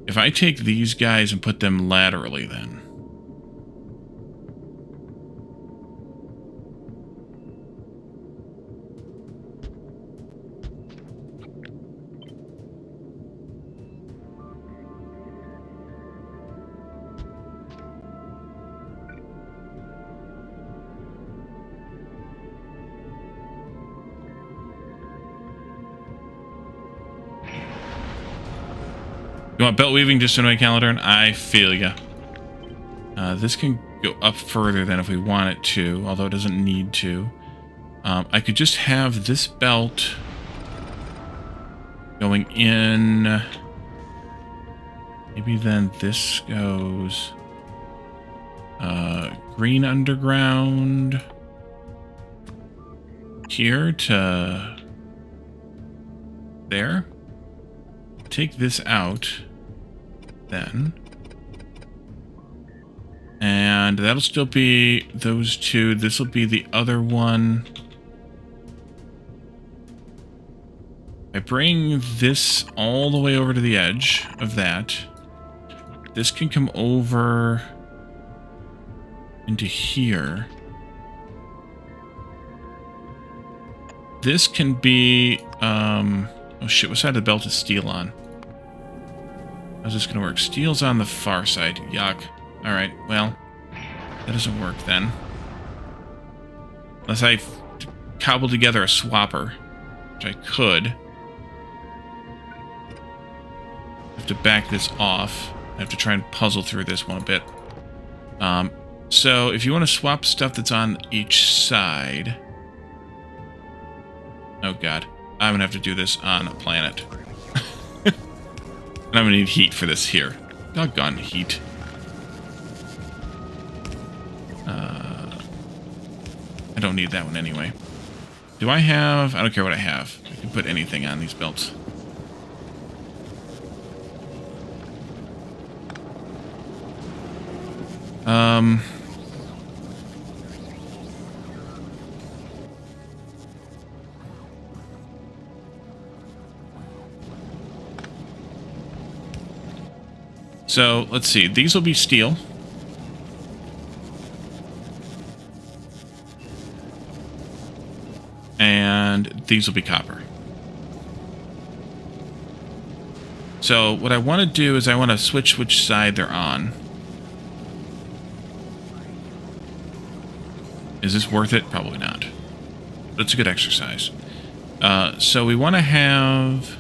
If I take these guys and put them laterally, then... You want belt weaving just in my calendar? I feel ya. This can go up further than if we want it to, although it doesn't need to. I could just have this belt going in. Maybe then this goes green underground here to there. Take this out. Then. And that'll still be those two. This will be the other one. I bring this all the way over to the edge of that. This can come over into here. This can be, oh shit, what side of the belt is steel on? How's this gonna work? Steel's on the far side. Yuck. Alright, well, that doesn't work then. Unless I cobble together a swapper, which I could. I have to back this off. I have to try and puzzle through this one a bit. So, if you want to swap stuff that's on each side... Oh god, I'm gonna have to do this on a planet. And I'm gonna need heat for this here. Doggone heat. I don't need that one anyway. Do I have... I don't care what I have. I can put anything on these belts. So, let's see. These will be steel. And these will be copper. So, what I want to do is I want to switch which side they're on. Is this worth it? Probably not. But it's a good exercise. So we want to have...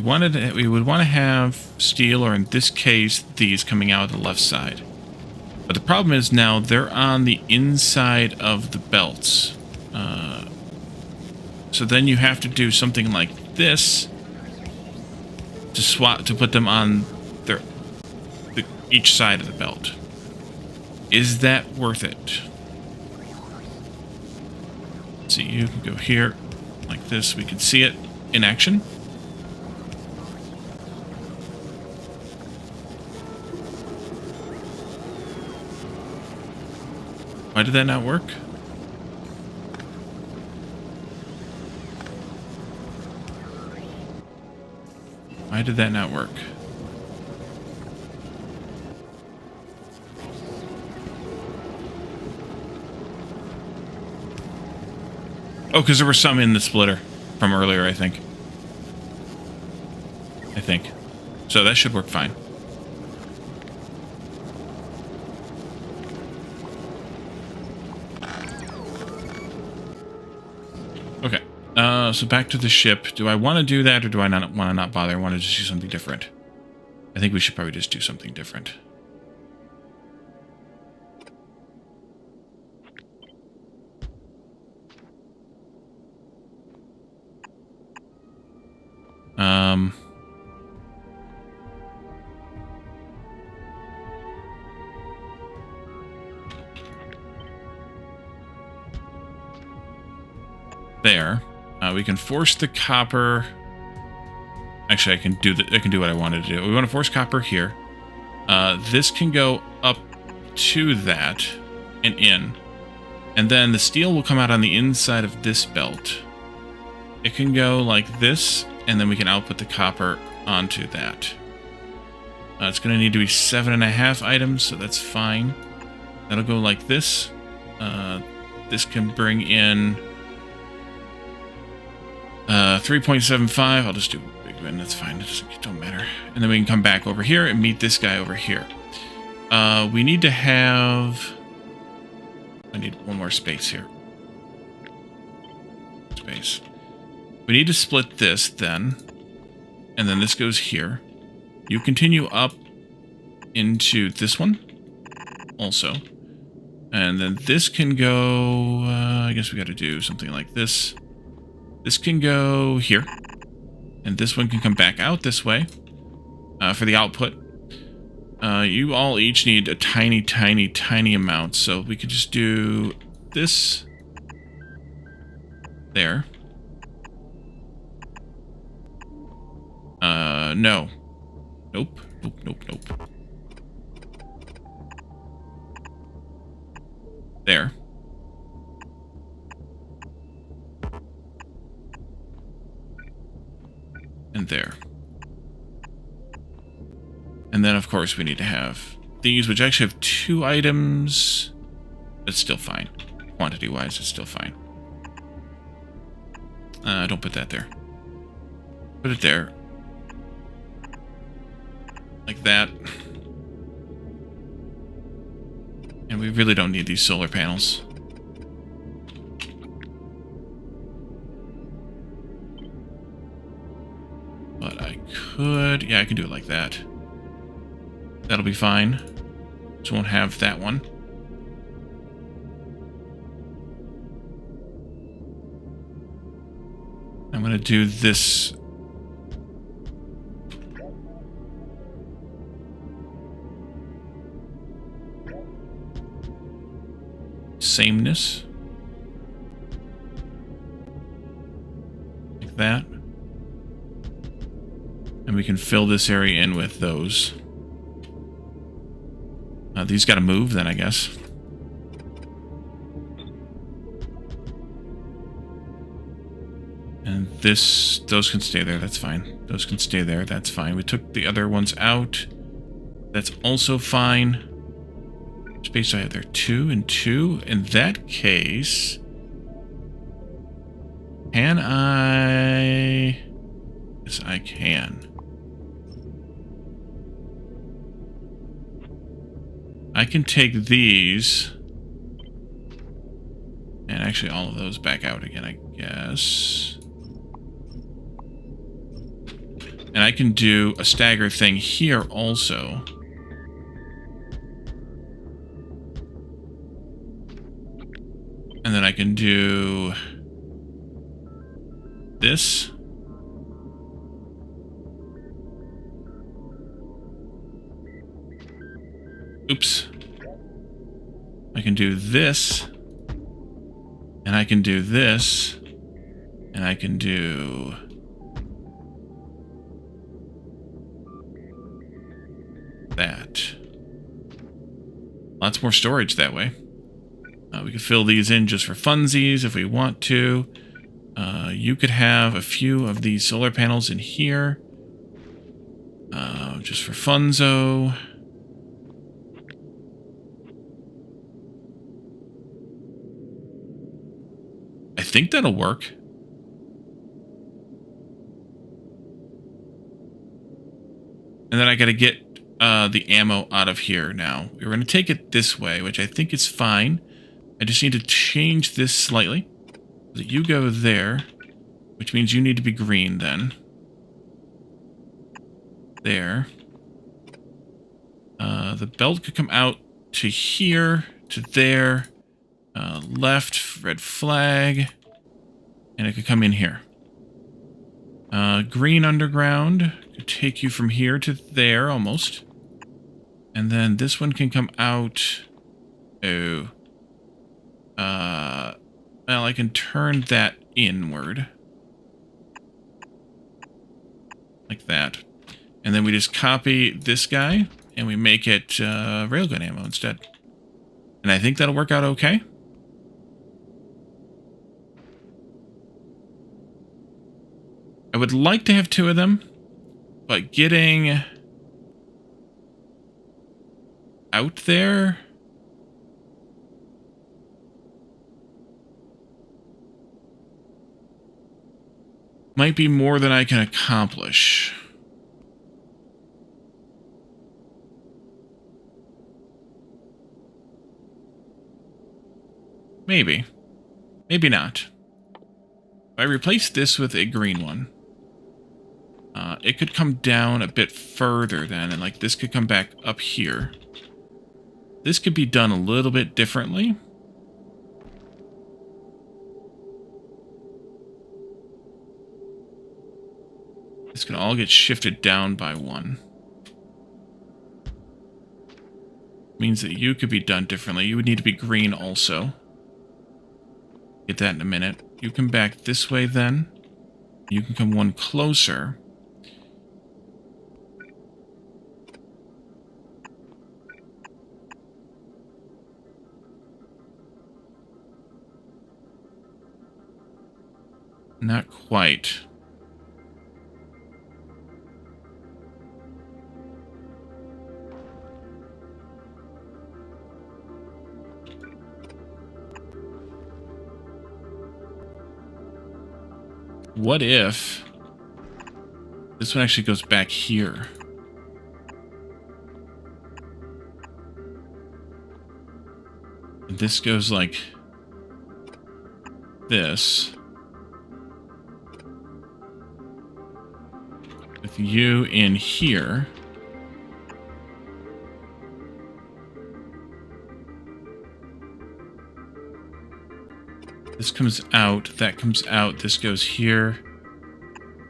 We would want to have steel, or in this case, these coming out of the left side. But the problem is now they're on the inside of the belts. So then you have to do something like this to put them on each side of the belt. Is that worth it? Let's see, you can go here like this. We can see it in action. Why did that not work? Why did that not work? Oh, because there were some in the splitter from earlier, I think. So that should work fine. Okay. So back to the ship. Do I want to do that, or do I not want to not bother? I want to just do something different. I think we should probably just do something different. There. We can force the copper. Actually, I can do what I wanted to do. We want to force copper here. This can go up to that and in. And then the steel will come out on the inside of this belt. It can go like this, and then we can output the copper onto that. It's going to need to be 7.5 items, so that's fine. That'll go like this. This can bring in 3.75. I'll just do big win. That's fine. It don't matter. And then we can come back over here and meet this guy over here. We need to have... I need one more space here. Space. We need to split this then. And then this goes here. You continue up into this one also. And then this can go... I guess we got to do something like this. This can go here. And this one can come back out this way for the output. You all each need a tiny, tiny, tiny amount. So we could just do this there. No. Nope. Nope, nope, nope. There. And there. And then, of course, we need to have these, which actually have 2 items. It's still fine. Quantity-wise, it's still fine. Don't put that there. Put it there. Like that. And we really don't need these solar panels. But I could... Yeah, I can do it like that. That'll be fine. Just won't have that one. I'm going to do this... sameness. Like that. And we can fill this area in with those. These got to move then, I guess. And those can stay there, that's fine. Those can stay there, that's fine. We took the other ones out. That's also fine. Space I have there, 2 and 2. In that case, can I... Yes, I can. I can take these and actually all of those back out again, I guess. And I can do a stagger thing here also. And then I can do this. Oops. I can do this. And I can do this. And I can do... that. Lots more storage that way. We could fill these in just for funsies if we want to. You could have a few of these solar panels in here. Just for funzo. I think that'll work. And then I gotta get the ammo out of here now. We're gonna take it this way, which I think is fine. I just need to change this slightly. So you go there, which means you need to be green then. There. The belt could come out to here, to there. Left, red flag. And it could come in here. Green underground could take you from here to there almost. And then this one can come out. Oh. Well, I can turn that inward. Like that. And then we just copy this guy, and we make it railgun ammo instead. And I think that'll work out okay. I would like to have 2 of them, but getting out there... might be more than I can accomplish. Maybe. Maybe not. If I replace this with a green one, it could come down a bit further then, and like this could come back up here. This could be done a little bit differently. This can all get shifted down by 1. Means that you could be done differently. You would need to be green also. Get that in a minute. You come back this way then. You can come 1 closer. Not quite. What if this one actually goes back here? And this goes like this. With you in here. This comes out, that comes out, this goes here,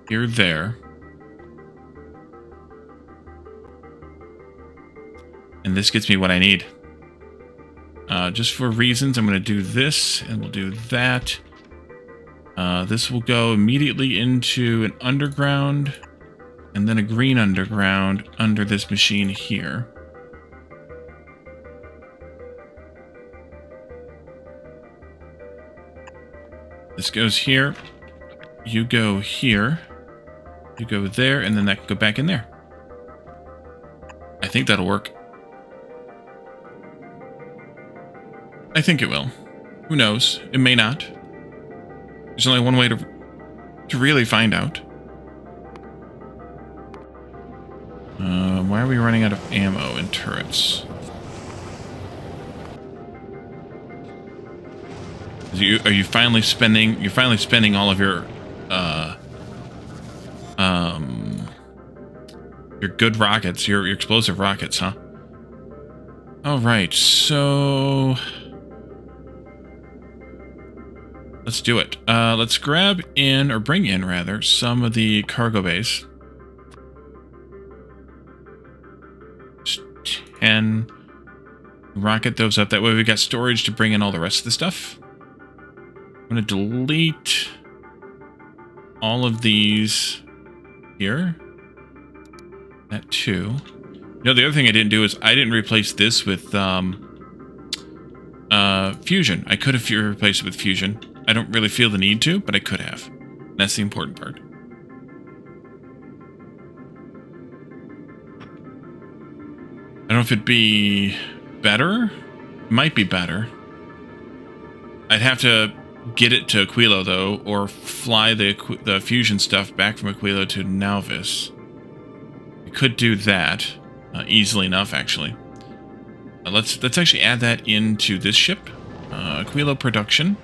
here, there. And this gets me what I need. Just for reasons, I'm going to do this, and we'll do that. This will go immediately into an underground. and then a green underground under this machine here. This goes here. You go here. You go there, and then that can go back in there. I think that'll work. I think it will. Who knows? It may not. There's only one way to really find out. Why are we running out of ammo and turrets? Are you finally spending? You're finally spending all of your good rockets, your explosive rockets, huh? All right, so let's do it. Let's grab in, or bring in rather, some of the cargo bays. 10. Rocket those up. That way we got storage to bring in all the rest of the stuff. I'm going to delete all of these here. That too. You know, the other thing I didn't do is I didn't replace this with fusion. I could have replaced it with fusion. I don't really feel the need to, but I could have. That's the important part. I don't know if it'd be better. It might be better. I'd have to get it to Aquilo, though, or fly the fusion stuff back from Aquilo to Nauvis. We could do that easily enough, actually. Let's actually add that into this ship. Aquilo production.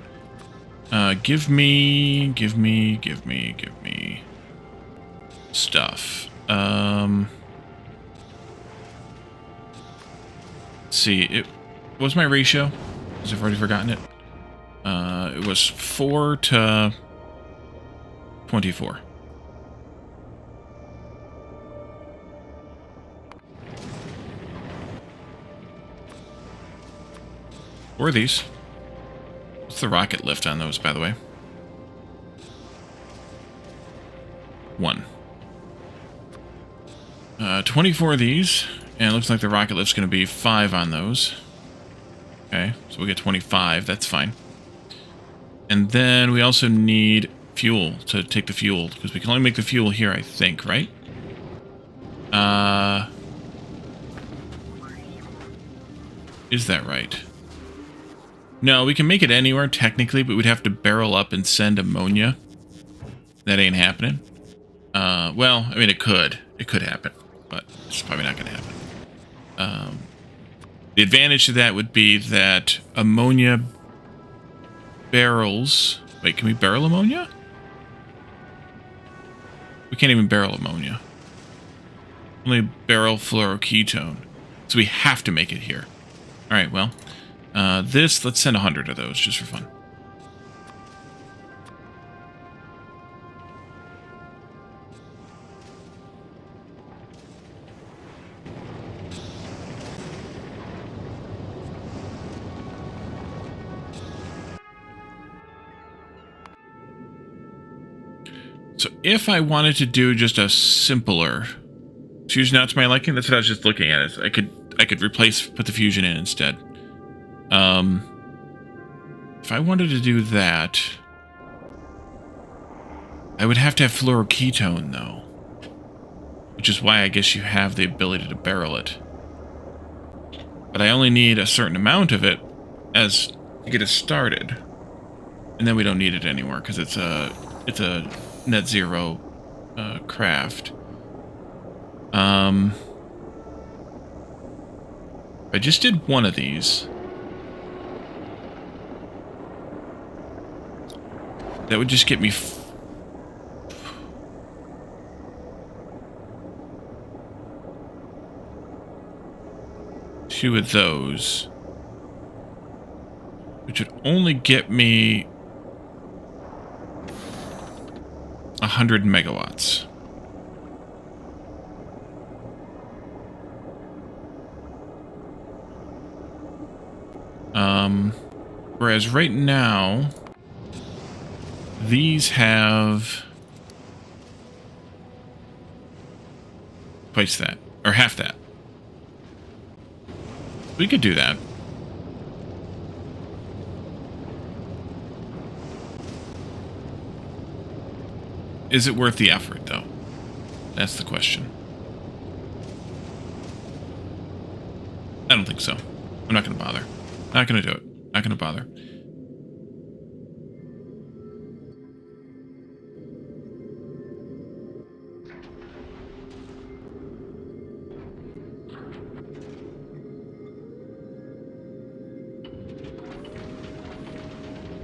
Give me stuff. Let's see. What was my ratio? Because I've already forgotten it. It was 4 to 24. Or these. What's the rocket lift on those, by the way? 1. 24 of these, and it looks like the rocket lift's going to be 5 on those. Okay, so we get 25, that's fine. And then we also need fuel to take the fuel, because we can only make the fuel here, I think, right? Is that right? No, we can make it anywhere, technically, but we'd have to barrel up and send ammonia. That ain't happening. Well, I mean, it could. It could happen, but it's probably not going to happen. The advantage to that would be that ammonia barrels... Wait, can we barrel ammonia? We can't even barrel ammonia. Only barrel fluoroketone. So we have to make it here. Alright, well... let's send 100 of those, just for fun. So if I wanted to do just a simpler fusion out to my liking, that's what I was just looking at. I could put the fusion in instead. If I wanted to do that, I would have to have fluoroketone, though. Which is why I guess you have the ability to barrel it. But I only need a certain amount of it to get it started. And then we don't need it anymore, because it's a net zero craft. I just did one of these. That would just get me... two of those. Which would only get me 100 megawatts. Whereas right now... these have twice that, or half that. We could do that. Is it worth the effort, though? That's the question. I don't think so. I'm not going to bother. Not going to do it. Not going to bother.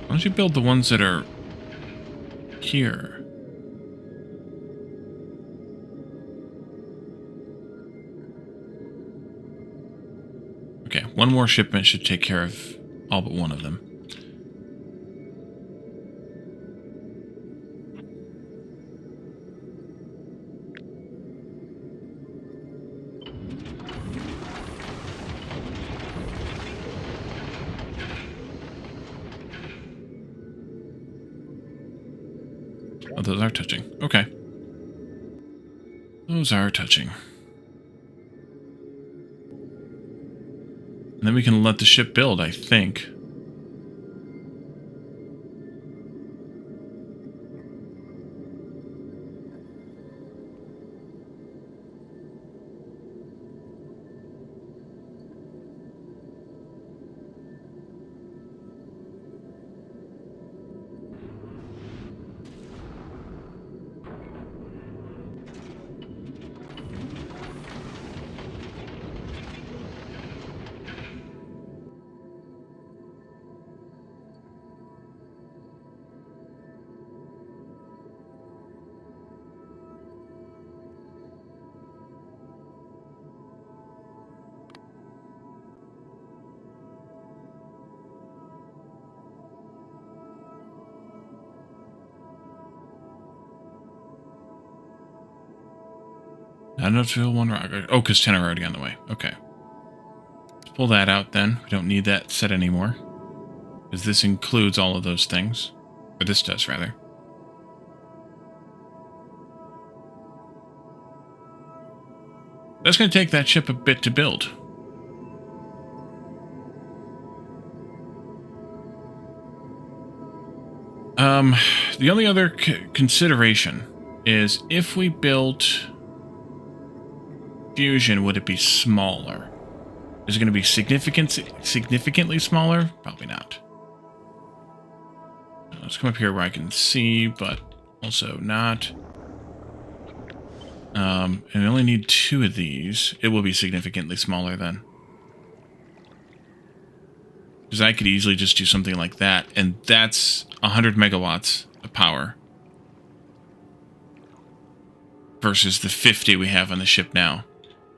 Why don't you build the ones that are here? Okay, one more shipment should take care of all but one of them. Oh, those are touching. Okay. Those are touching. And then we can let the ship build, I think. Not enough to fill one rock. Oh, because 10 are already on the way. Okay. Let's pull that out then. We don't need that set anymore. Because this includes all of those things. Or this does, rather. That's going to take that ship a bit to build. The only other consideration is if we built fusion, would it be smaller? Is it going to be significantly smaller? Probably not. Let's come up here where I can see, but also not. And we only need 2 of these. It will be significantly smaller then. Because I could easily just do something like that, and that's 100 megawatts of power. Versus the 50 we have on the ship now.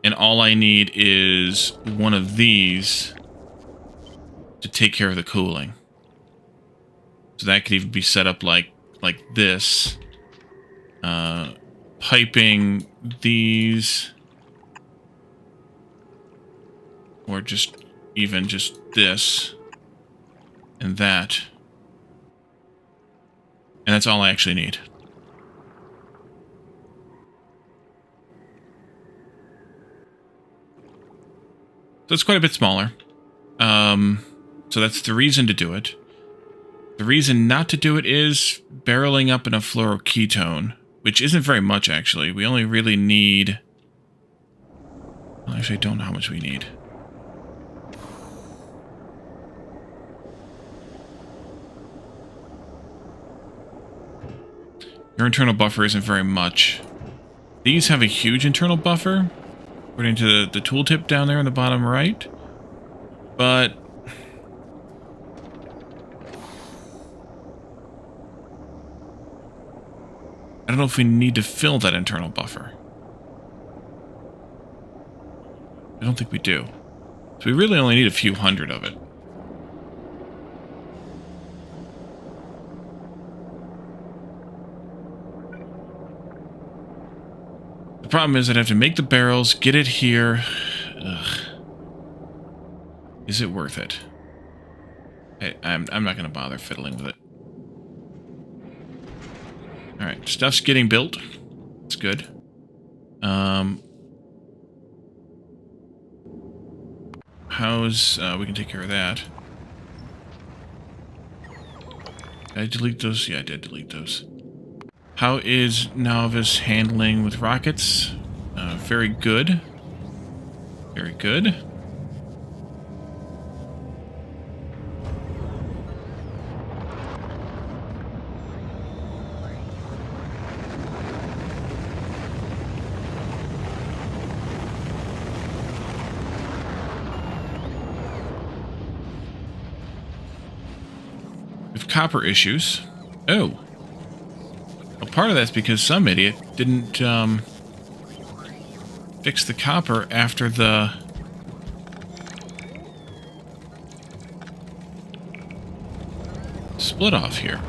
And all I need is one of these to take care of the cooling. So that could even be set up like this. Piping these. Or just even just this. And that. And that's all I actually need. So it's quite a bit smaller. So that's the reason to do it. The reason not to do it is barreling up in a fluoroketone, which isn't very much, actually. We only really need... Well, actually, I don't know how much we need. Your internal buffer isn't very much. These have a huge internal buffer, according to the tooltip down there in the bottom right. But I don't know if we need to fill that internal buffer. I don't think we do. So we really only need a few hundred of it. The problem is I'd have to make the barrels, get it here. Ugh. Is it worth it? I'm not going to bother fiddling with it. Alright, stuff's getting built. That's good. How's... we can take care of that. Did I delete those? Yeah, I did delete those. How is Nauvis handling with rockets? Very good. Very good. With copper issues. Oh. Well, part of that's because some idiot didn't fix the copper after the split off here.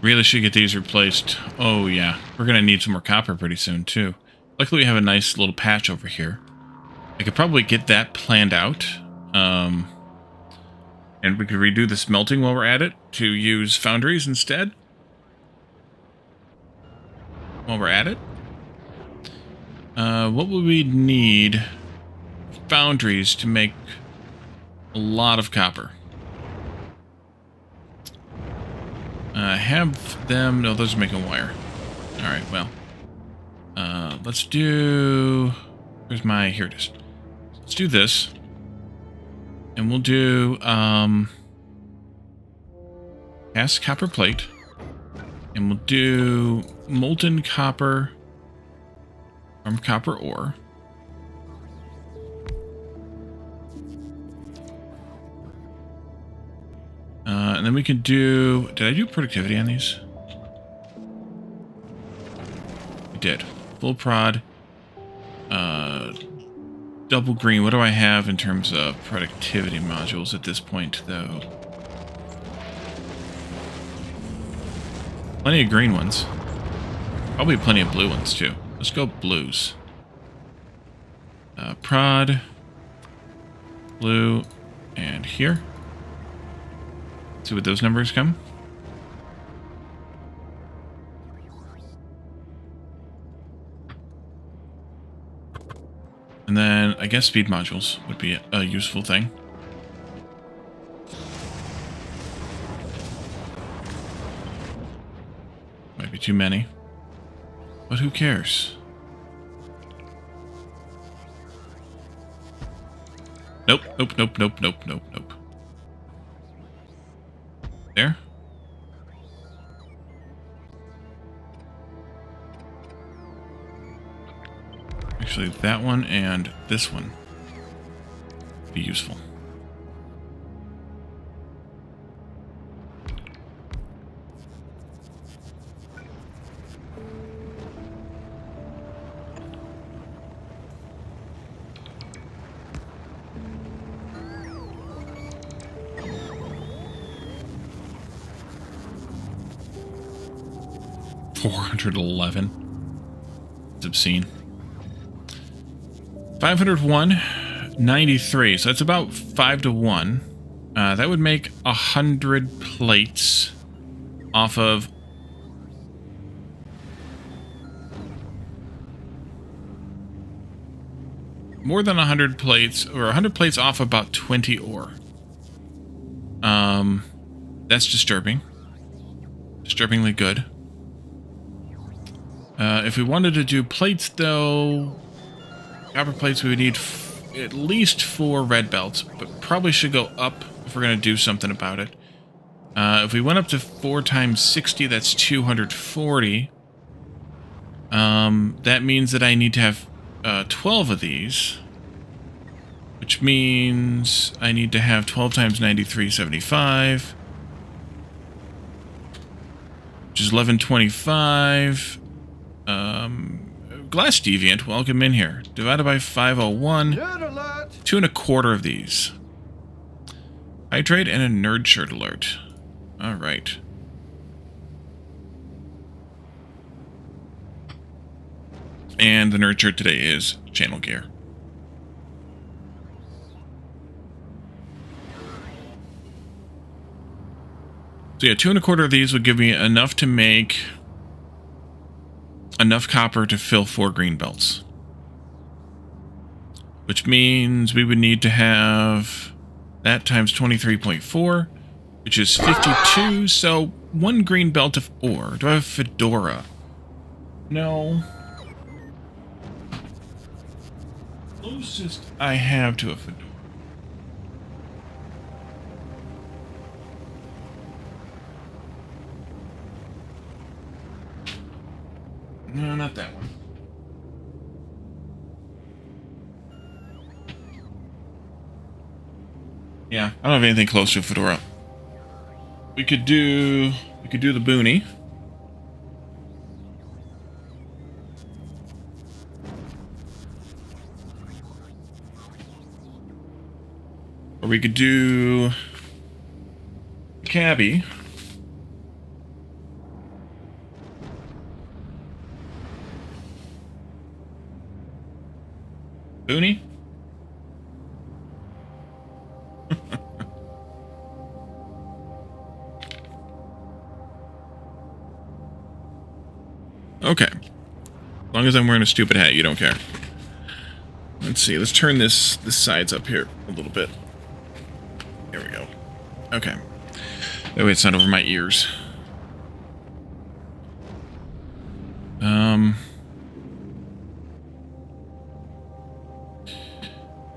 Really should get these replaced. Oh yeah, we're gonna need some more copper pretty soon too. Luckily we have a nice little patch over here. I could probably get that planned out. And we could redo the smelting while we're at it to use foundries instead. While we're at it. What would we need? Foundries to make a lot of copper. Have them... No, those are making wire. Alright, well. Let's do... Where's my... Here it is. Let's do this. And we'll do... cast copper plate. And we'll do molten copper from copper ore. And then we can do... Did I do productivity on these? I did. Full prod. Double green. What do I have in terms of productivity modules at this point, though? Plenty of green ones. Probably plenty of blue ones, too. Let's go blues. Prod. Blue. And here. See what those numbers come. And then I guess speed modules would be a useful thing. Might be too many. But who cares? Nope, nope, nope, nope, nope, nope, nope. There. Actually, that one and this one would be useful. $411. It's obscene. 501, 93. So that's about 5 to 1. That would make 100 plates off of... More than 100 plates, or 100 plates off about 20 ore. That's disturbing. Disturbingly good. If we wanted to do plates, though, copper plates, we would need at least 4 red belts, but probably should go up if we're going to do something about it. If we went up to 4 times 60, that's 240. That means that I need to have 12 of these. which means I need to have 12 times 9375, which is 1125. Glass deviant, welcome in here. Divided by 501. 2 1/4 of these. Hydrate and a nerd shirt alert. Alright. And the nerd shirt today is channel gear. So yeah, 2 1/4 of these would give me enough to make enough copper to fill 4 green belts. Which means we would need to have that times 23.4, which is 52. So 1 green belt of ore. Do I have Fedora? No. Closest I have to a Fedora. No, not that one. Yeah, I don't have anything close to a Fedora. We could do the Boonie. Or we could do the Cabbie. Boonie? Okay. As long as I'm wearing a stupid hat, you don't care. Let's see. Let's turn this sides up here a little bit. There we go. Okay. That way it's not over my ears.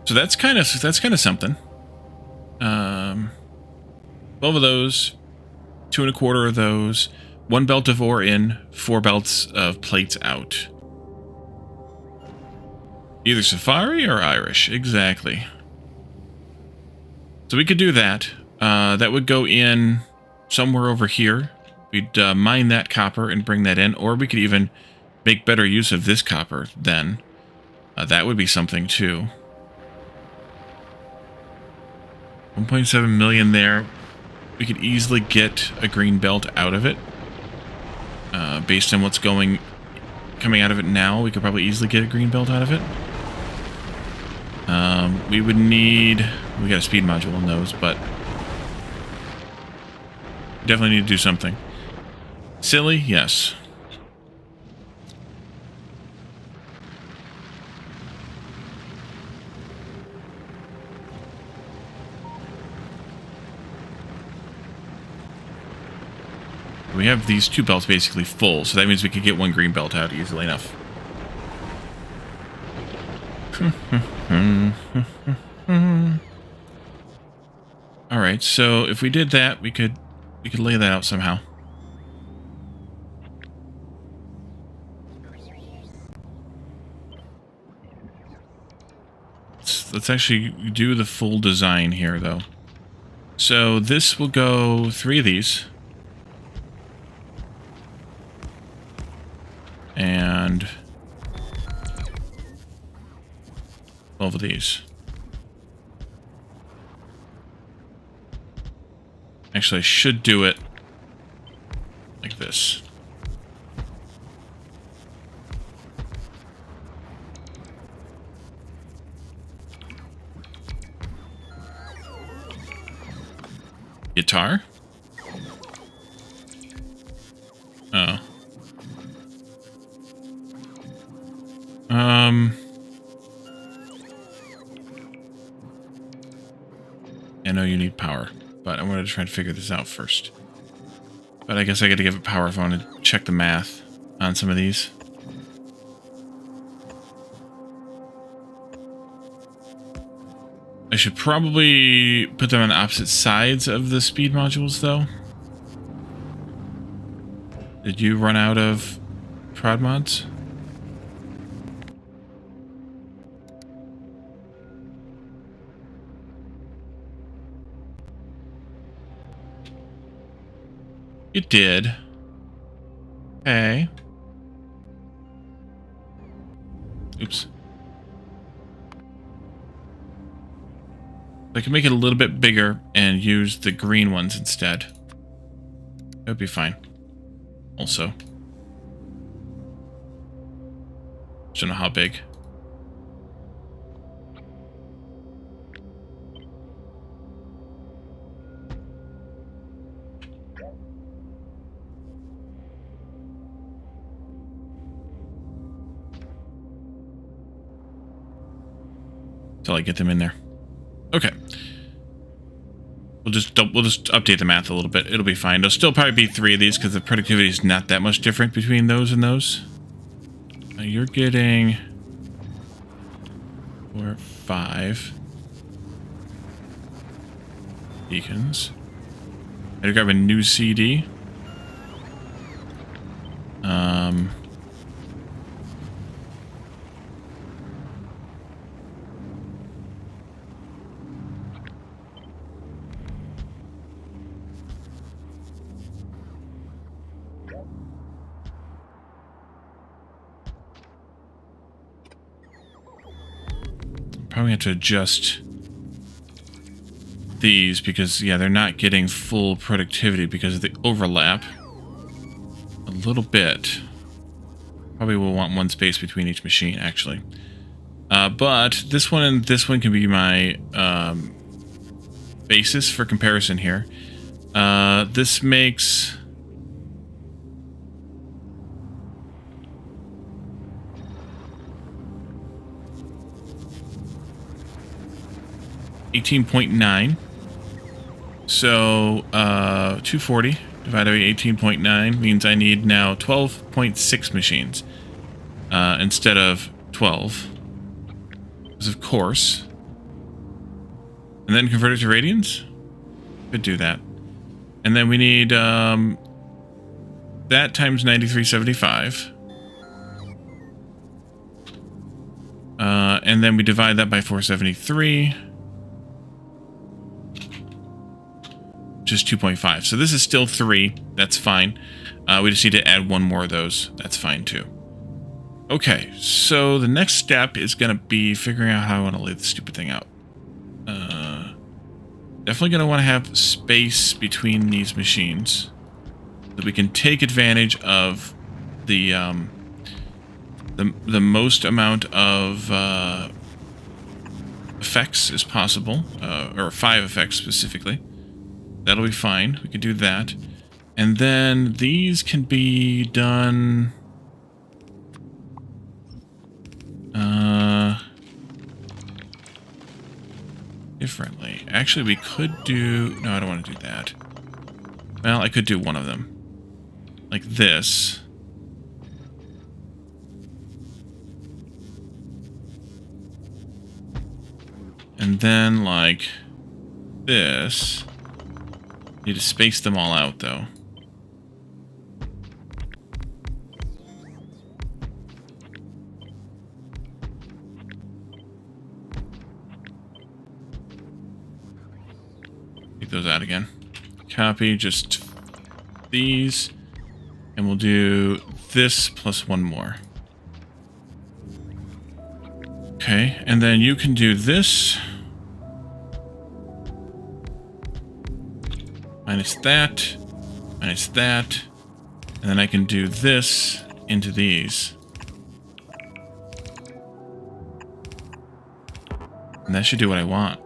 So that's kind of something. 12 of those, 2 1/4 of those, 1 belt of ore in, 4 belts of plates out. Either Safari or Irish, exactly. So we could do that. That would go in somewhere over here. We'd mine that copper and bring that in, or we could even make better use of this copper then. That would be something too. 1.7 million there. We could easily get a green belt out of it. Based on what's coming out of it now, we could probably easily get a green belt out of it. We would need... We got a speed module on those, but... we definitely need to do something. Silly? Yes. We have these 2 belts basically full, so that means we could get 1 green belt out easily enough. Alright, so if we did that, we could lay that out somehow. Let's actually do the full design here, though. So this will go 3 of these. And 12 of these. Actually, I should do it like this. Guitar? Oh. I know you need power, but I wanted to try and figure this out first. But I guess I got to give it power if I want to check the math on some of these. I should probably put them on opposite sides of the speed modules, though. Did you run out of prod mods? It did. Okay. Oops. I can make it a little bit bigger and use the green ones instead. That would be fine. Also. Just don't know how big. Until I get them in there. Okay. We'll just update the math a little bit. It'll be fine. There'll still probably be 3 of these because the productivity is not that much different between those and those. Now you're getting 4, 5 beacons. I gotta grab a new CD. Probably have to adjust these because, yeah, they're not getting full productivity because of the overlap. A little bit. Probably will want 1 space between each machine, actually. But this one and this one can be my basis for comparison here. This makes... $18.9. So 240 divided by 18.9 means I need now 12.6 machines instead of 12. Because of course. And then convert it to radians? Could do that. And then we need that times 9375. And then we divide that by 473. Just 2.5. So this is still 3. That's fine. We just need to add 1 more of those. That's fine too. Okay, so the next step is going to be figuring out how I want to lay the stupid thing out. Definitely going to want to have space between these machines so that we can take advantage of the most amount of effects as possible, or 5 effects specifically. That'll be fine. We can do that. And then these can be done... differently. Actually, we could do... No, I don't want to do that. Well, I could do one of them. Like this. And then, like, this... Need to space them all out, though. Take those out again. Copy just these. And we'll do this plus 1 more. Okay, and then you can do this. Minus that, and then I can do this into these. And that should do what I want.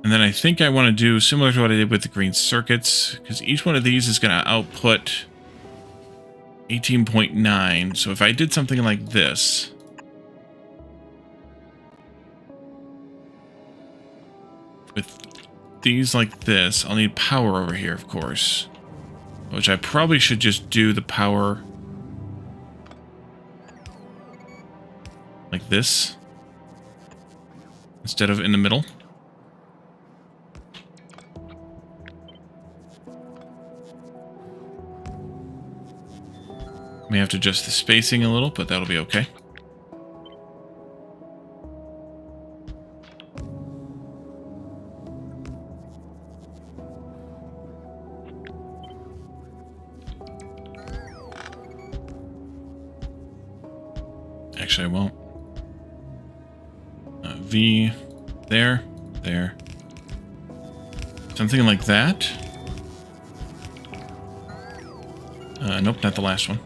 And then I think I want to do similar to what I did with the green circuits, because each one of these is going to output 18.9. So if I did something like this, with these like this, I'll need power over here, of course, which I probably should just do the power like this instead of in the middle. May have to adjust the spacing a little, but that'll be okay. Actually, I won't. V, there. Something like that. Nope, not the last one.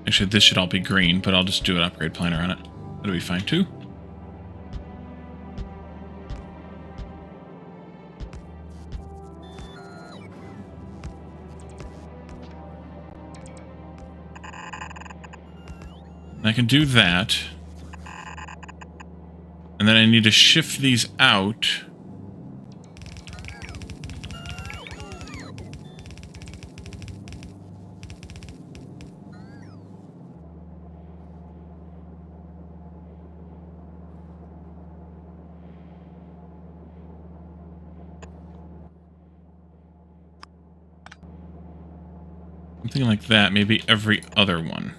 Actually, this should all be green, but I'll just do an upgrade planner on it. That'll be fine too. I can do that. And then I need to shift these out. Something like that, maybe every other one.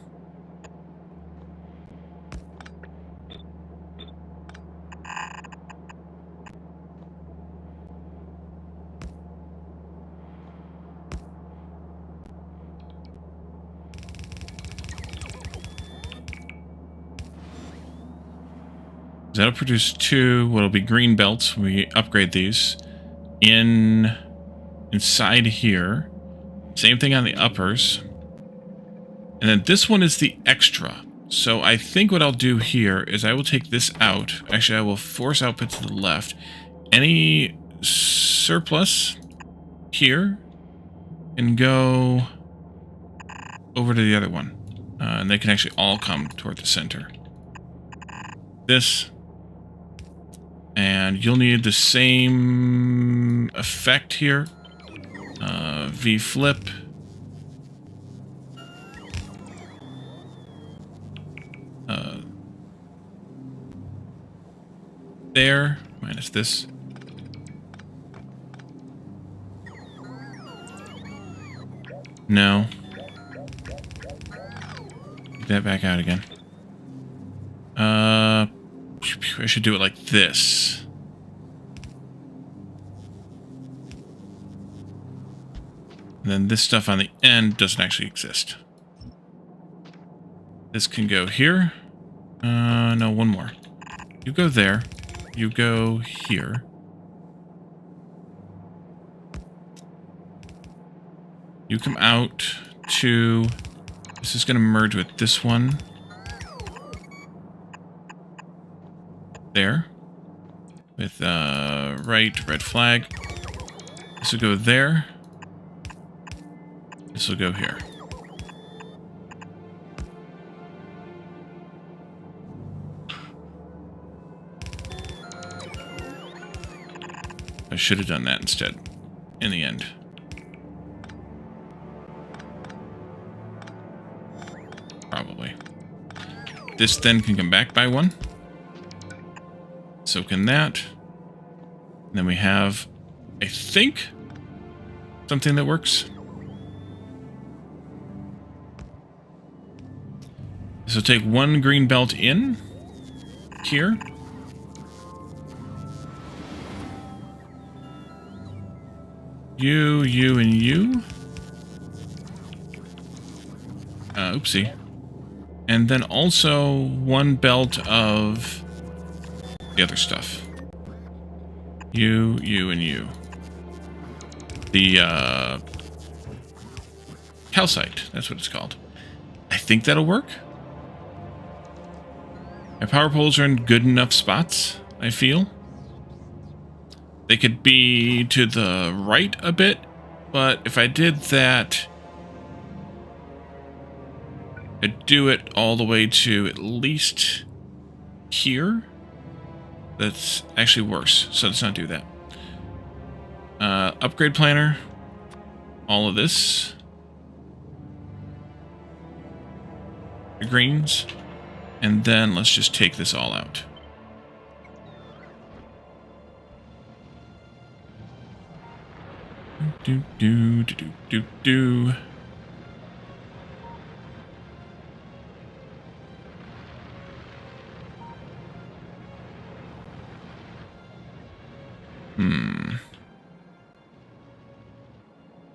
That'll produce two what'll be green belts when we upgrade these. Inside here. Same thing on the uppers. And then this one is the extra. So I think what I'll do here is I will take this out. Actually, I will force output to the left. Any surplus here and go over to the other one. And they can actually all come toward the center. This. And you'll need the same effect here. V flip. There, minus this. No. Get that back out again. I should do it like this. And then this stuff on the end doesn't actually exist. This can go here. No, one more. You go there. You go here. You come out to... This is going to merge with this one. There. With right, red flag. This will go there. This will go here. I should have done that instead, in the end. Probably. This then can come back by one. So can that. And then we have, I think, something that works. So take one green belt in here. You, and you. Oopsie. And then also one belt of the other stuff. You, and you. The, calcite, that's what it's called. I think that'll work. My power poles are in good enough spots, I feel. They could be to the right a bit, but if I did that, I'd do it all the way to at least here. That's actually worse, so let's not do that. Upgrade planner. All of this. grains. And then let's just take this all out. Do, do, do, do, do, do.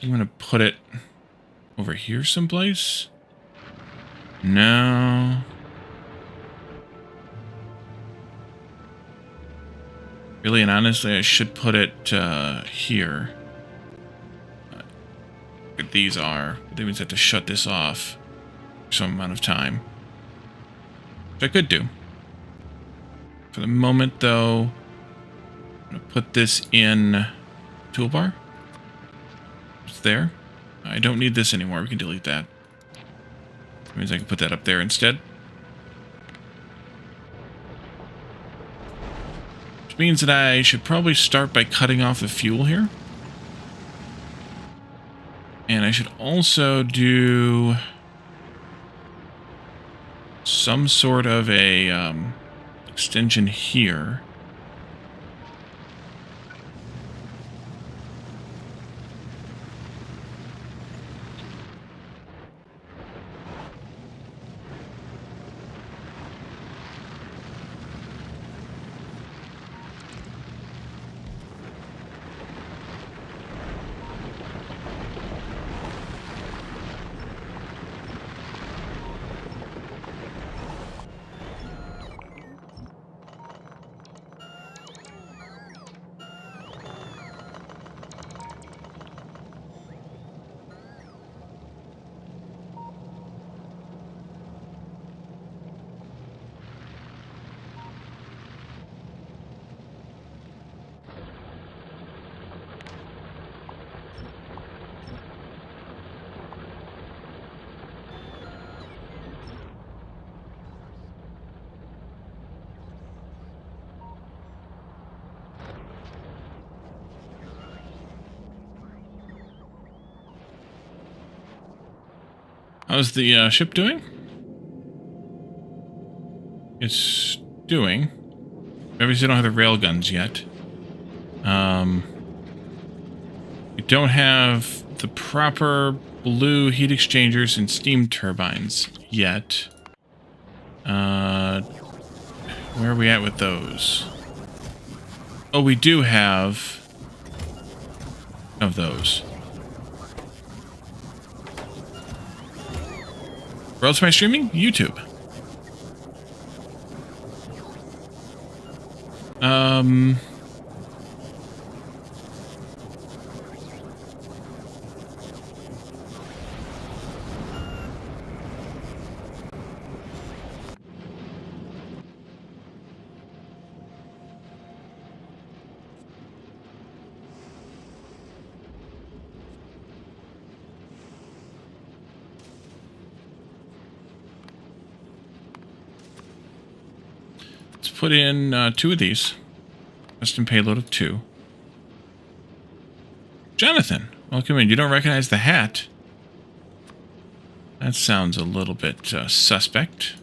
I'm going to put it over here someplace. No. Really and honestly, I should put it here. These are. They would have to shut this off for some amount of time. Which I could do. For the moment, though, I'm going to put this in toolbar. It's there. I don't need this anymore. We can delete that. That means I can put that up there instead. Which means that I should probably start by cutting off the fuel here. And I should also do some sort of a extension here. How's the ship doing? It's doing. Obviously, don't have the rail guns yet. We don't have the proper blue heat exchangers and steam turbines yet. Where are we at with those? Oh, we do have of those. Where else am I streaming? YouTube. Let's put in 2 of these. Custom payload of 2. Jonathan, welcome in. You don't recognize the hat? That sounds a little bit suspect.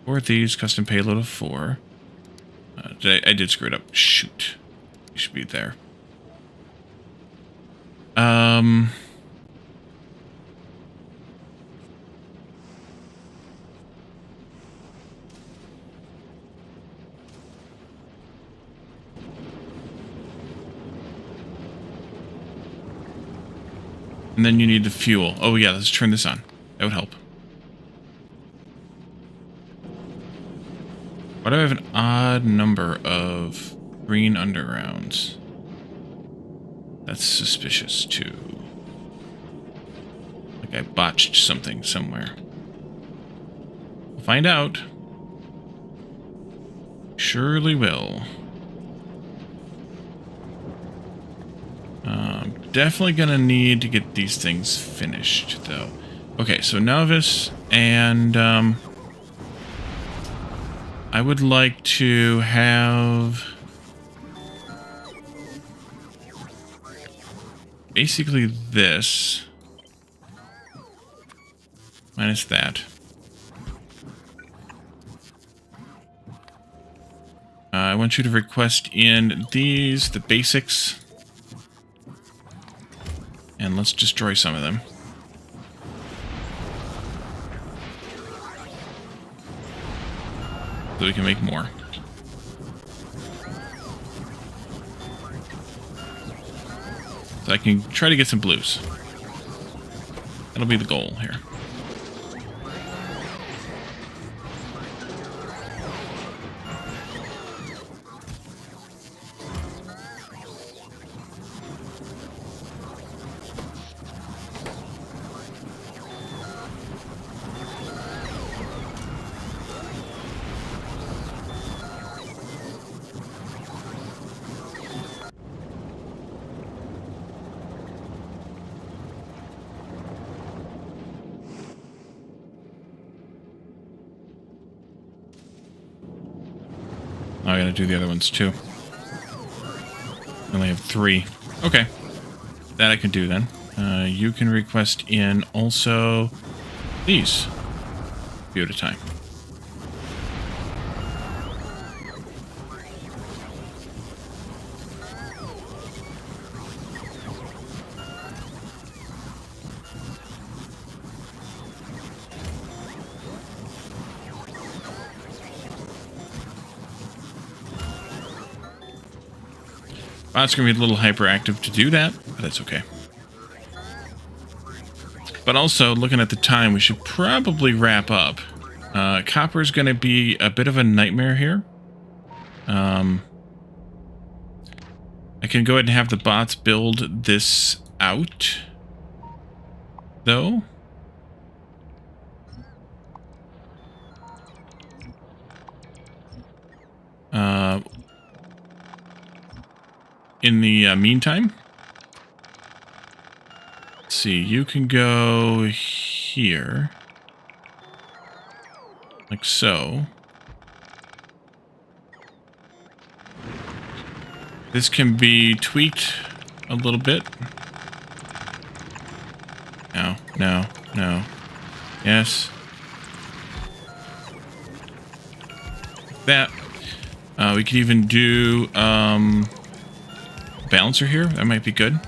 4 of these, custom payload of 4. I did screw it up. Shoot. You should be there. And then you need the fuel. Oh yeah, let's turn this on. That would help. Why do I have an odd number of green undergrounds? That's suspicious too. Like I botched something somewhere. We'll find out. Surely will. Definitely gonna need to get these things finished, though. Okay, so Nauvis, and I would like to have basically this minus that. I want you to request in these, the basics. And let's destroy some of them. So we can make more. So I can try to get some blues. That'll be the goal here. Oh, I gotta do the other ones too. I only have 3. Okay. That I can do then. You can request in also these. A few at a time. It's going to be a little hyperactive to do that, but that's okay. But also, looking at the time, we should probably wrap up. Copper is going to be a bit of a nightmare here. I can go ahead and have the bots build this out, though. In the meantime, let's see, you can go here, like so. This can be tweaked a little bit. No, no, no. Yes. That. We could even do, balancer here. That might be good.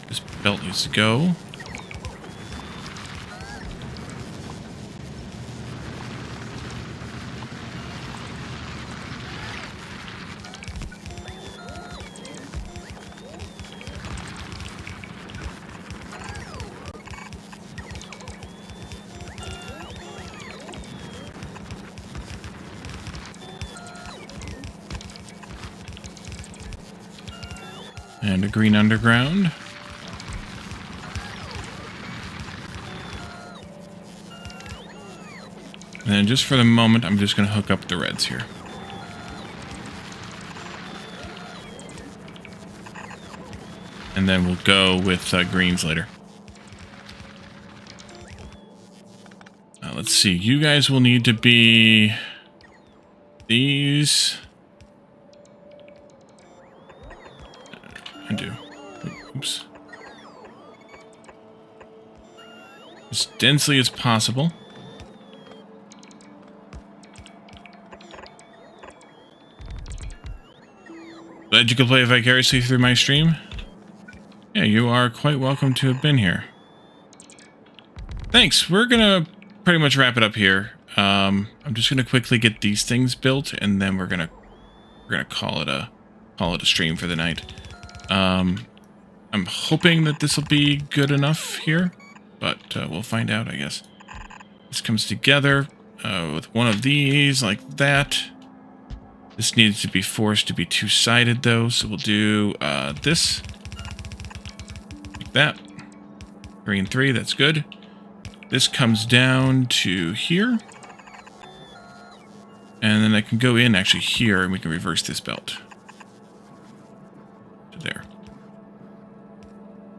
This belt needs to go. And a green underground. And then just for the moment, I'm just going to hook up the reds here. And then we'll go with greens later. Let's see. You guys will need to be these. I do. Oops. As densely as possible. Glad you could play vicariously through my stream. Yeah, you are quite welcome to have been here. Thanks. We're gonna pretty much wrap it up here. I'm just gonna quickly get these things built, and then we're gonna call it a stream for the night. I'm hoping that this will be good enough here, but we'll find out, I guess. This comes together with one of these, like that. This needs to be forced to be two-sided, though, so we'll do this. Like that. 3 and 3, that's good. This comes down to here. And then I can go in, actually, here, and we can reverse this belt. To there.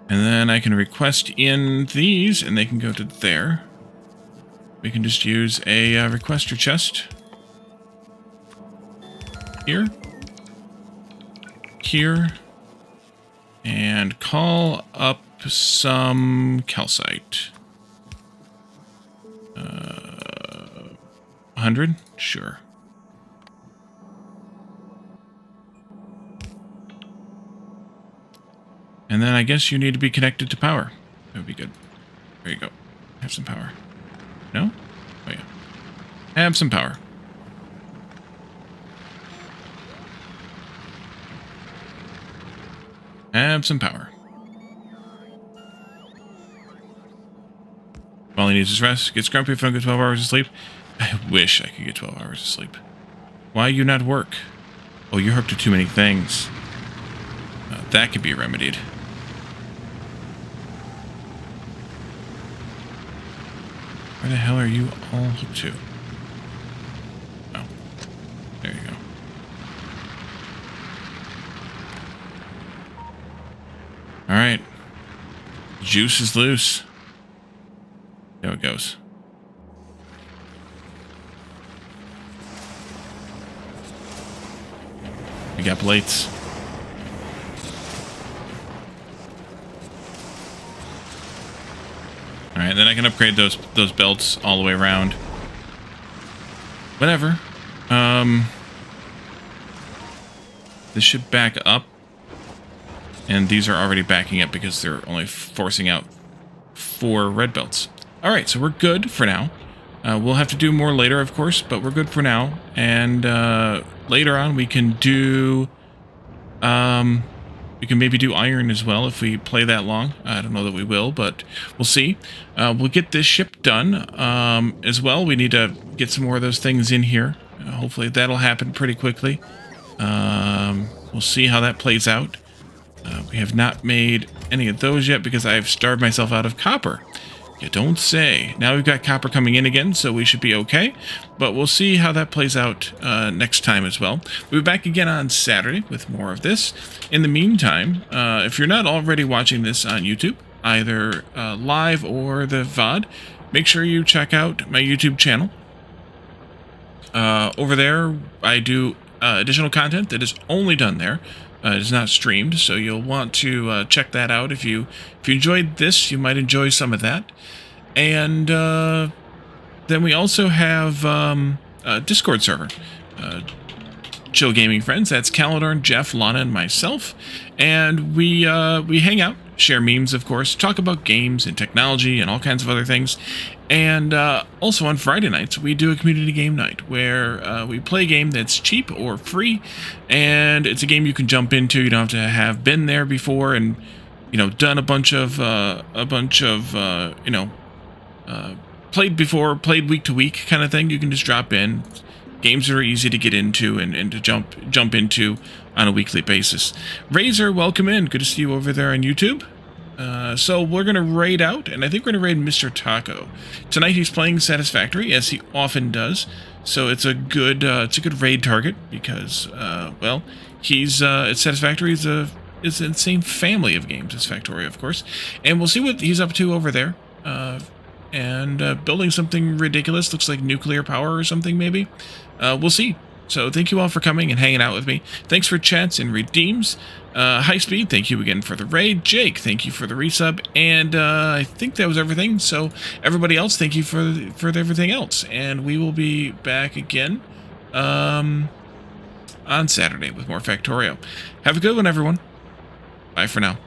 And then I can request in these, and they can go to there. We can just use a requester chest. Here. Here. And call up some calcite. 200? Sure. And then I guess you need to be connected to power. That would be good. There you go. Have some power. No? Oh, yeah. Have some power. Have some power. All he needs is rest. Gets grumpy if I don't get 12 hours of sleep. I wish I could get 12 hours of sleep. Why you not work? Oh, you're hooked to too many things. That could be remedied. Where the hell are you all hooked to? Oh. There you go. Alright. Juice is loose. See how it goes. We got plates. Alright, then I can upgrade those belts all the way around. Whatever. This should back up. And these are already backing up because they're only forcing out 4 red belts. Alright, so we're good for now. We'll have to do more later, of course, but we're good for now. And later on we can do... we can maybe do iron as well if we play that long. I don't know that we will, but we'll see. We'll get this ship done as well. We need to get some more of those things in here. Hopefully that'll happen pretty quickly. We'll see how that plays out. We have not made any of those yet because I've starved myself out of copper. You don't say. Now we've got copper coming in again, so we should be okay. But we'll see how that plays out next time as well. We'll be back again on Saturday with more of this. In the meantime, if you're not already watching this on YouTube, either live or the VOD, make sure you check out my YouTube channel. Over there, I do additional content that is only done there. It is not streamed, so you'll want to check that out. If you enjoyed this, you might enjoy some of that. And then we also have a Discord server. Chill Gaming Friends. That's Calidorn, Jeff, Lana, and myself. And we hang out, share memes, of course, talk about games and technology and all kinds of other things. And also on Friday nights, we do a community game night where we play a game that's cheap or free, and it's a game you can jump into. You don't have to have been there before and, you know, done a bunch of played before, played week to week kind of thing. You can just drop in. Games are easy to get into and to jump into on a weekly basis. Razor, welcome in. Good to see you over there on YouTube. So we're going to raid out, and I think we're going to raid Mr. Taco. Tonight he's playing Satisfactory, as he often does. So it's a good raid target because, well, he's Satisfactory is it's the same family of games as Factorio, of course. And we'll see what he's up to over there. And building something ridiculous, looks like nuclear power or something maybe. We'll see. So thank you all for coming and hanging out with me. Thanks for chats and redeems. High Speed, thank you again for the raid. Jake, thank you for the resub. And I think that was everything. So everybody else, thank you for everything else. And we will be back again on Saturday with more Factorio. Have a good one, everyone. Bye for now.